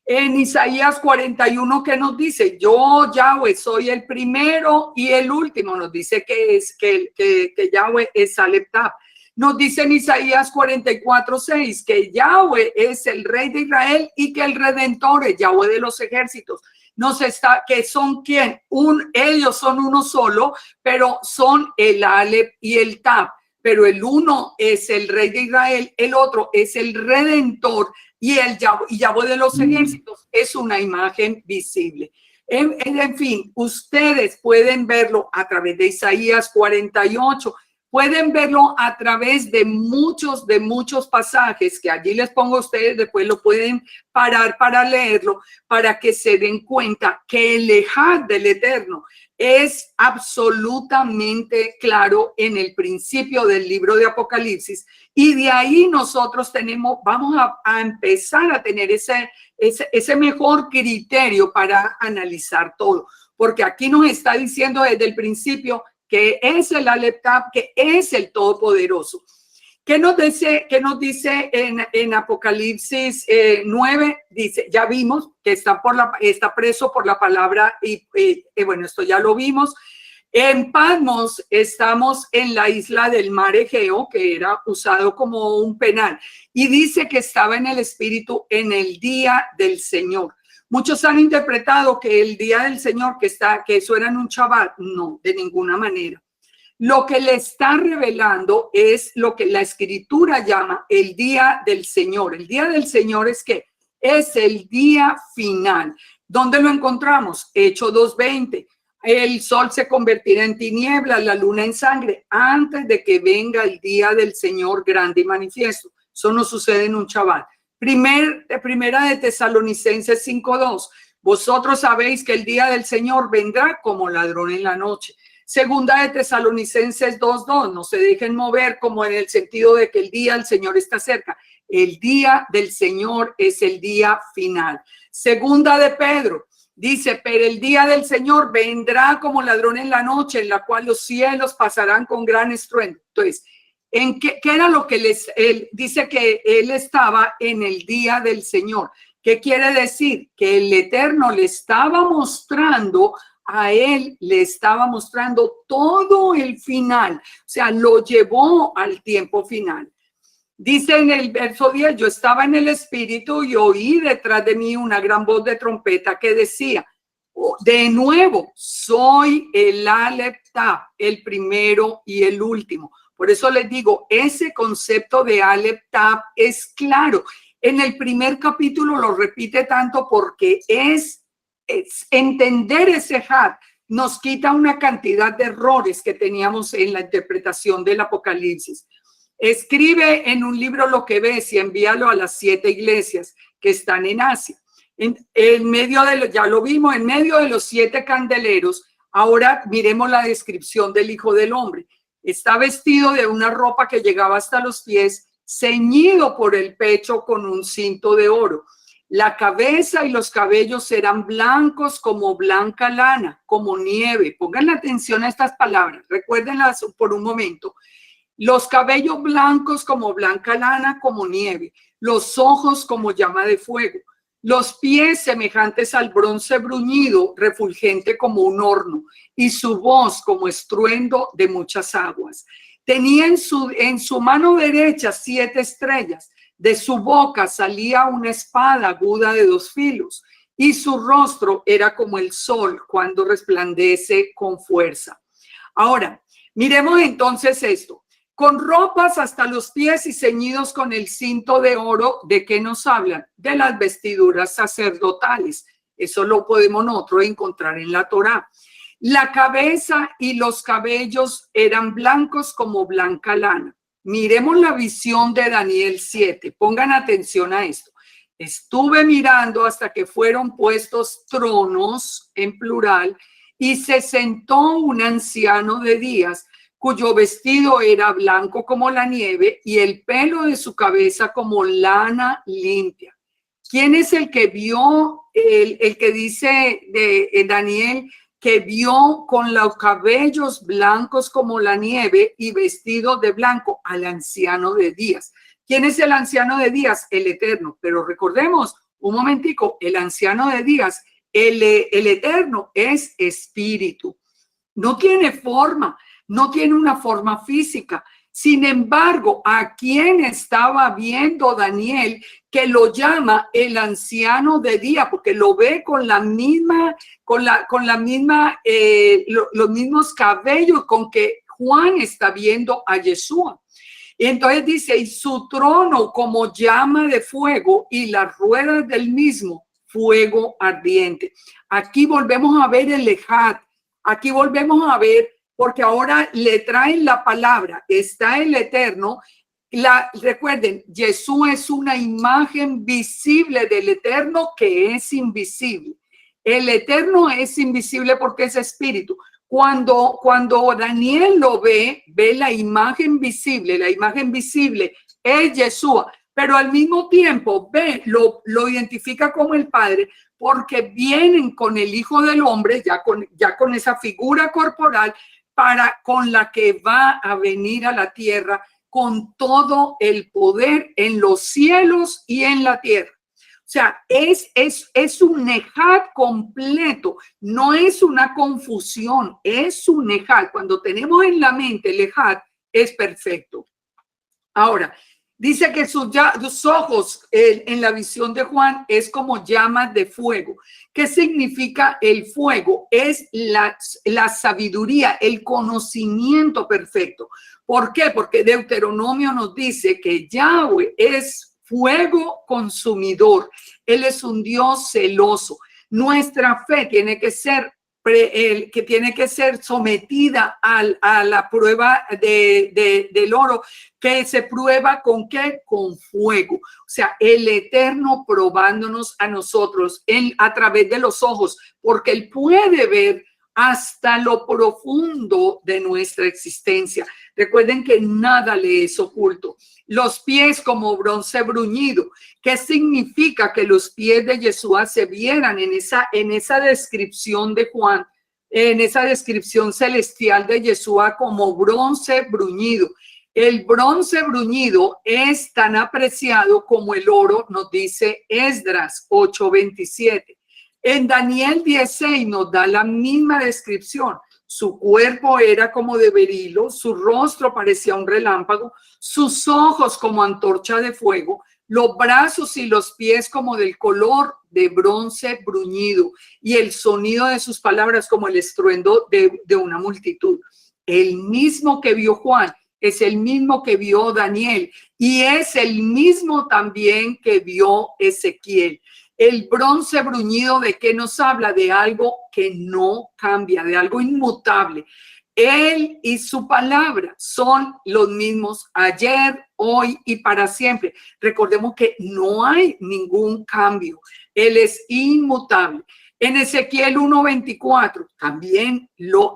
En Isaías 41, ¿qué nos dice? Yo, Yahweh, soy el primero y el último. Nos dice que Yahweh es Aleph Tav. Nos dice en Isaías 44:6 que Yahweh es el rey de Israel y que el redentor es Yahweh de los ejércitos. Que son quién? Ellos son uno solo, pero son el Aleph y el Tav. Pero el uno es el rey de Israel, el otro es el redentor y Yahweh de los ejércitos es una imagen visible. En fin, ustedes pueden verlo a través de Isaías 48, pueden verlo a través de muchos pasajes que allí les pongo a ustedes, después lo pueden parar para leerlo, para que se den cuenta que el Ejad del Eterno es absolutamente claro en el principio del libro de Apocalipsis, y de ahí nosotros vamos a empezar a tener ese mejor criterio para analizar todo, porque aquí nos está diciendo desde el principio que es el Aleph Tav, que es el Todopoderoso. ¿Qué nos dice en Apocalipsis 9? Dice, ya vimos que está preso por la palabra y bueno, esto ya lo vimos. En Patmos estamos en la isla del mar Egeo, que era usado como un penal, y dice que estaba en el espíritu en el día del Señor. Muchos han interpretado que el día del Señor, que eso era en un Shabbat. No, de ninguna manera. Lo que le está revelando es lo que la Escritura llama el día del Señor. El día del Señor es ¿qué? Es el día final. ¿Dónde lo encontramos? Hechos 2:20. El sol se convertirá en tinieblas, la luna en sangre, antes de que venga el día del Señor grande y manifiesto. Eso no sucede en un Shabbat. Primera de Tesalonicenses 5:2. Vosotros sabéis que el día del Señor vendrá como ladrón en la noche. Segunda de Tesalonicenses 2:2. No se dejen mover como en el sentido de que el día del Señor está cerca. El día del Señor es el día final. Segunda de Pedro. Dice, pero el día del Señor vendrá como ladrón en la noche, en la cual los cielos pasarán con gran estruendo. Entonces, ¿en qué era lo que él dice que él estaba en el día del Señor? ¿Qué quiere decir? Que el Eterno le estaba mostrando a él, le estaba mostrando todo el final. O sea, lo llevó al tiempo final. Dice en el verso 10, yo estaba en el espíritu y oí detrás de mí una gran voz de trompeta que decía, de nuevo, soy el Aleph Tav, el primero y el último. Por eso les digo, ese concepto de Aleph Tav es claro. En el primer capítulo lo repite tanto porque es entender ese Had nos quita una cantidad de errores que teníamos en la interpretación del Apocalipsis. Escribe en un libro lo que ves y envíalo a las 7 iglesias que están en Asia. En medio ya lo vimos, en medio de los 7 candeleros. Ahora miremos la descripción del Hijo del Hombre. Está vestido de una ropa que llegaba hasta los pies, ceñido por el pecho con un cinto de oro. La cabeza y los cabellos eran blancos como blanca lana, como nieve. Pongan atención a estas palabras, recuérdenlas por un momento. Los cabellos blancos como blanca lana, como nieve. Los ojos como llama de fuego. Los pies semejantes al bronce bruñido, refulgente como un horno. Y su voz como estruendo de muchas aguas. Tenía en su mano derecha 7 estrellas. De su boca salía una espada aguda de 2 filos. Y su rostro era como el sol cuando resplandece con fuerza. Ahora, miremos entonces esto. Con ropas hasta los pies y ceñidos con el cinto de oro, ¿de qué nos hablan? De las vestiduras sacerdotales. Eso lo podemos nosotros encontrar en la Torá. La cabeza y los cabellos eran blancos como blanca lana. Miremos la visión de Daniel 7. Pongan atención a esto. Estuve mirando hasta que fueron puestos tronos, en plural, y se sentó un anciano de días, cuyo vestido era blanco como la nieve y el pelo de su cabeza como lana limpia. ¿Quién es el que vio, el que dice de Daniel que vio con los cabellos blancos como la nieve y vestido de blanco? Al anciano de días. ¿Quién es el anciano de días? El Eterno. Pero recordemos, un momentico, el anciano de días, el eterno es espíritu. No tiene forma, no tiene una forma física. Sin embargo, ¿a quién estaba viendo Daniel que lo llama el anciano de día? Porque lo ve con la misma, los mismos cabellos con que Juan está viendo a Yeshua. Y entonces dice, y su trono como llama de fuego y las ruedas del mismo fuego ardiente. Aquí volvemos a ver el Ejad, aquí volvemos a ver, porque ahora le traen la palabra, está el Eterno. Recuerden, Yeshua es una imagen visible del Eterno que es invisible. El Eterno es invisible porque es espíritu. Cuando Daniel lo ve la imagen visible es Yeshua, pero al mismo tiempo lo identifica como el Padre, porque vienen con el Hijo del Hombre, ya con esa figura corporal, con la que va a venir a la tierra con todo el poder en los cielos y en la tierra. O sea, es un Ejad completo, no es una confusión, es un Ejad. Cuando tenemos en la mente el Ejad, es perfecto. Ahora, dice que sus ojos en la visión de Juan es como llamas de fuego. ¿Qué significa el fuego? Es la sabiduría, el conocimiento perfecto. ¿Por qué? Porque Deuteronomio nos dice que Yahweh es fuego consumidor. Él es un Dios celoso. Nuestra fe tiene que ser sometida a la prueba del oro, que se prueba ¿con qué? Con fuego. O sea, el Eterno probándonos a nosotros a través de los ojos, porque Él puede ver hasta lo profundo de nuestra existencia. Recuerden que nada le es oculto. Los pies como bronce bruñido. ¿Qué significa que los pies de Yeshua se vieran en esa descripción de Juan, en esa descripción celestial de Yeshua como bronce bruñido? El bronce bruñido es tan apreciado como el oro, nos dice Esdras 8:27. En Daniel 10:6 nos da la misma descripción. Su cuerpo era como de berilo, su rostro parecía un relámpago, sus ojos como antorcha de fuego, los brazos y los pies como del color de bronce bruñido, y el sonido de sus palabras como el estruendo de una multitud. El mismo que vio Juan es el mismo que vio Daniel, y es el mismo también que vio Ezequiel. El bronce bruñido, ¿de qué nos habla? De algo que no cambia, de algo inmutable. Él y su palabra son los mismos ayer, hoy y para siempre. Recordemos que no hay ningún cambio. Él es inmutable. En Ezequiel 1:24, también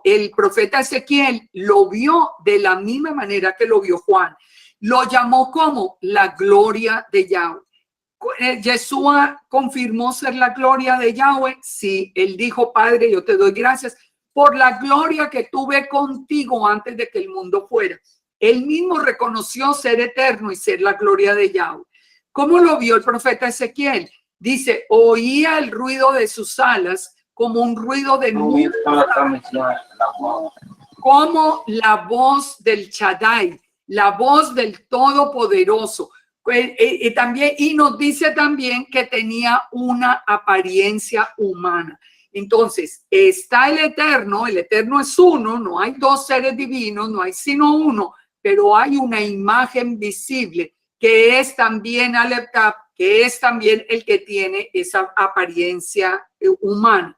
el profeta Ezequiel lo vio de la misma manera que lo vio Juan. Lo llamó como la gloria de Yahweh. Yeshua confirmó ser la gloria de Yahweh. Sí, él dijo, Padre, yo te doy gracias por la gloria que tuve contigo antes de que el mundo fuera. Él mismo reconoció ser eterno y ser la gloria de Yahweh. ¿Cómo lo vio el profeta Ezequiel? Dice, oía el ruido de sus alas como un ruido de nube, como la voz del Shaddai, la voz del Todopoderoso. Y nos dice también que tenía una apariencia humana. Entonces, está el Eterno es uno, no hay dos seres divinos, no hay sino uno, pero hay una imagen visible que es también Aleptab, que es también el que tiene esa apariencia humana.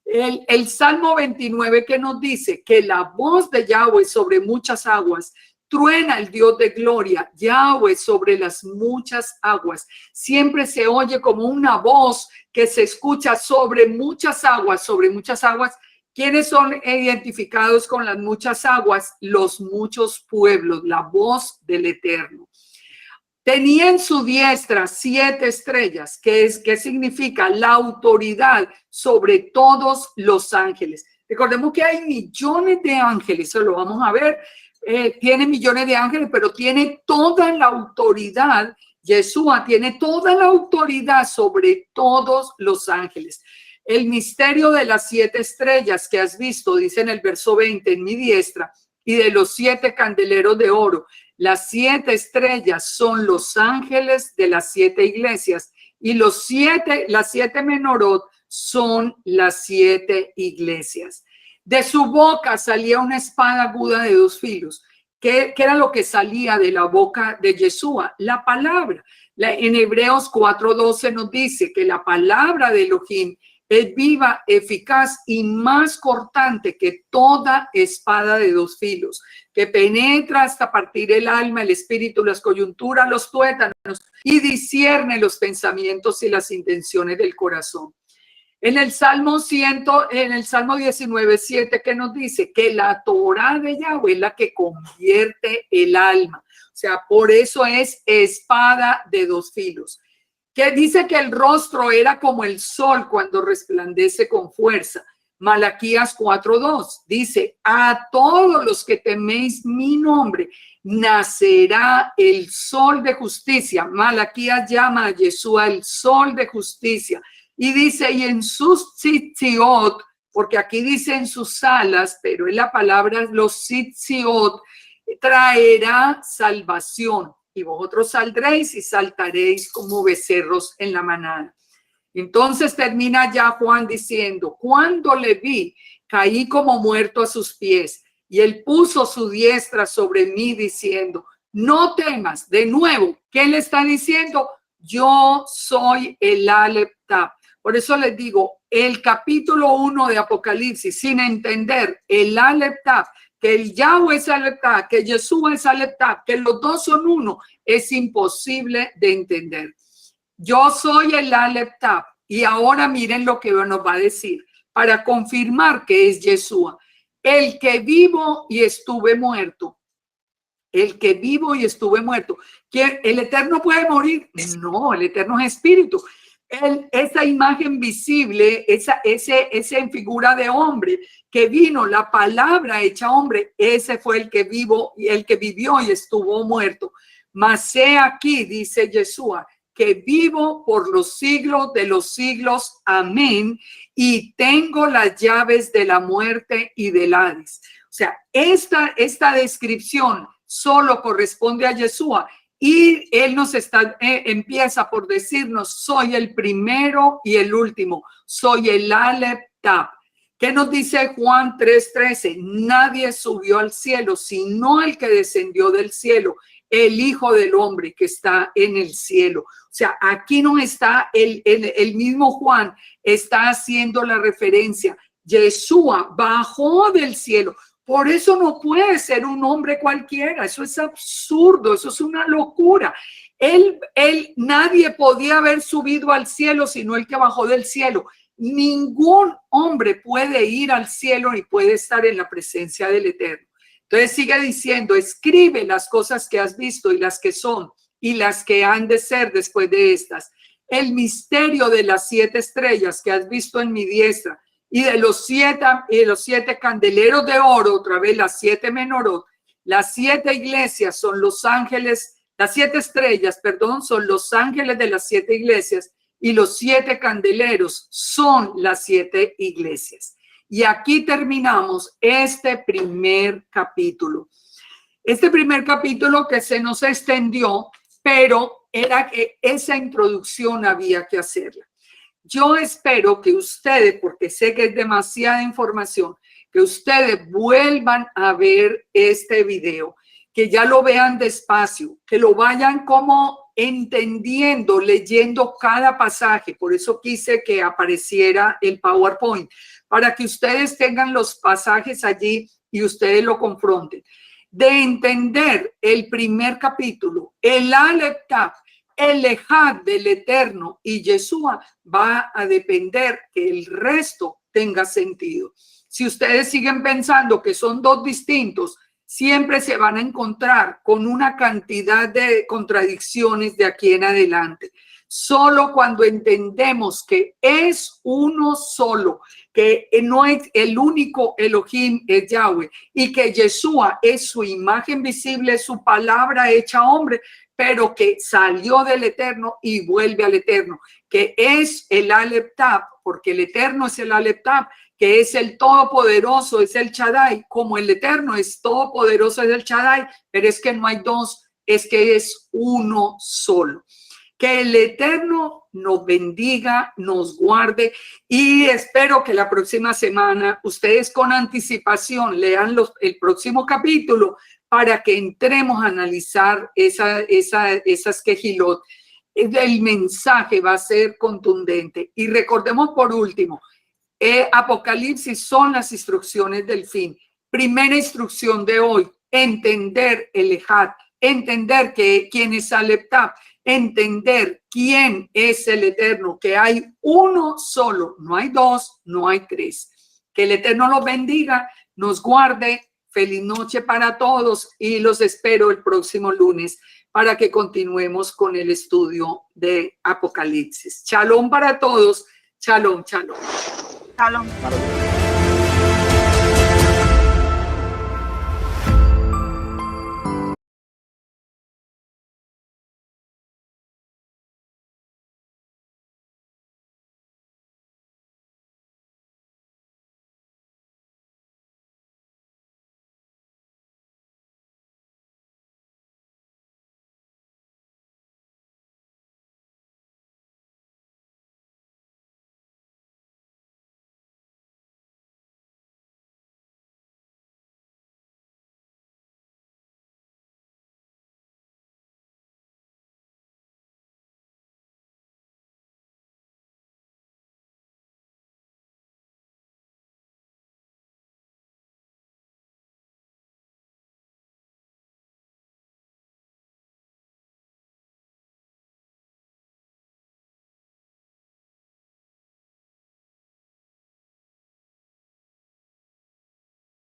El Salmo 29 que nos dice que la voz de Yahweh sobre muchas aguas, truena el Dios de gloria, Yahweh sobre las muchas aguas. Siempre se oye como una voz que se escucha sobre muchas aguas, sobre muchas aguas. ¿Quiénes son identificados con las muchas aguas? Los muchos pueblos, la voz del Eterno. Tenía en su diestra 7 estrellas, ¿qué significa? La autoridad sobre todos los ángeles. Recordemos que hay millones de ángeles, eso lo vamos a ver. Tiene millones de ángeles, pero tiene toda la autoridad Yeshua tiene toda la autoridad sobre todos los ángeles. El misterio de las 7 estrellas que has visto, dice en el verso 20, en mi diestra, y de los 7 candeleros de oro. Las 7 estrellas son los ángeles de las 7 iglesias y las 7 menorot son las 7 iglesias. De su boca salía una espada aguda de 2 filos. ¿Qué era lo que salía de la boca de Yeshua? La palabra. En Hebreos 4:12 nos dice que la palabra de Elohim es viva, eficaz y más cortante que toda espada de 2 filos, que penetra hasta partir el alma, el espíritu, las coyunturas, los tuétanos y discierne los pensamientos y las intenciones del corazón. En el Salmo 19:7, que nos dice que la Torá de Yahweh es la que convierte el alma. O sea, por eso es espada de 2 filos. Que dice que el rostro era como el sol cuando resplandece con fuerza. Malaquías 4:2 dice: a todos los que teméis mi nombre nacerá el sol de justicia. Malaquías llama a Yeshua el sol de justicia. Y dice, y en sus tzitziot, porque aquí dice en sus alas, pero en la palabra los tzitziot, traerá salvación. Y vosotros saldréis y saltaréis como becerros en la manada. Entonces termina ya Juan diciendo: cuando le vi, caí como muerto a sus pies, y él puso su diestra sobre mí diciendo: no temas. De nuevo, ¿qué le está diciendo? Yo soy el Aleph Taf. Por eso les digo, el capítulo 1 de Apocalipsis, sin entender el Aleph Taf, que el Yahweh es Aleph Taf, que Yeshua es Aleph Taf, que los dos son uno, es imposible de entender. Yo soy el Aleph Taf. Y ahora miren lo que nos va a decir para confirmar que es Yeshua. El que vivo y estuve muerto. El que vivo y estuve muerto. ¿El Eterno puede morir? No, el Eterno es espíritu. Esa imagen visible, esa en figura de hombre que vino, la palabra hecha hombre, ese fue el que vivió y estuvo muerto. Mas he aquí, dice Yeshua, que vivo por los siglos de los siglos. Amén. Y tengo las llaves de la muerte y del Hades. O sea, esta descripción solo corresponde a Yeshua. Y él empieza por decirnos: soy el primero y el último, soy el Aleph Taf. ¿Qué nos dice Juan 3:13? Nadie subió al cielo, sino el que descendió del cielo, el Hijo del Hombre que está en el cielo. O sea, aquí no está el mismo Juan, está haciendo la referencia. Yeshua bajó del cielo. Por eso no puede ser un hombre cualquiera. Eso es absurdo, eso es una locura. Nadie podía haber subido al cielo sino el que bajó del cielo. Ningún hombre puede ir al cielo ni puede estar en la presencia del Eterno. Entonces sigue diciendo: escribe las cosas que has visto y las que son y las que han de ser después de estas. El misterio de las 7 estrellas que has visto en mi diestra y de los 7 candeleros de oro, otra vez las 7 menorot. Las 7 iglesias son los ángeles, las 7 estrellas, perdón, son los ángeles de las 7 iglesias y los 7 candeleros son las 7 iglesias. Y aquí terminamos este primer capítulo. Este primer capítulo que se nos extendió, pero era que esa introducción había que hacerla. Yo espero que ustedes, porque sé que es demasiada información, que ustedes vuelvan a ver este video, que ya lo vean despacio, que lo vayan como entendiendo, leyendo cada pasaje. Por eso quise que apareciera el PowerPoint, para que ustedes tengan los pasajes allí y ustedes lo confronten. De entender el primer capítulo, el Aleph Taf, el Ejad del Eterno y Yeshua, va a depender que el resto tenga sentido. Si ustedes siguen pensando que son dos distintos, siempre se van a encontrar con una cantidad de contradicciones de aquí en adelante. Solo cuando entendemos que es uno solo, que no es el único Elohim, es Yahweh, y que Yeshua es su imagen visible, su palabra hecha hombre, pero que salió del Eterno y vuelve al Eterno, que es el Aleph Tav, porque el Eterno es el Aleph Tav, que es el Todopoderoso, es el Shaddai, como el Eterno es Todopoderoso, es el Shaddai, pero es que no hay dos, es que es uno solo. Que el Eterno nos bendiga, nos guarde y espero que la próxima semana ustedes con anticipación lean el próximo capítulo para que entremos a analizar esas quejilot. El mensaje va a ser contundente. Y recordemos por último, Apocalipsis son las instrucciones del fin. Primera instrucción de hoy, entender el Ejad, entender quién es Aleph Tav, entender quién es el Eterno, que hay uno solo, no hay dos, no hay tres. Que el Eterno los bendiga, nos guarde. Feliz noche para todos y los espero el próximo lunes para que continuemos con el estudio de Apocalipsis. Shalom para todos. Shalom, shalom. Shalom.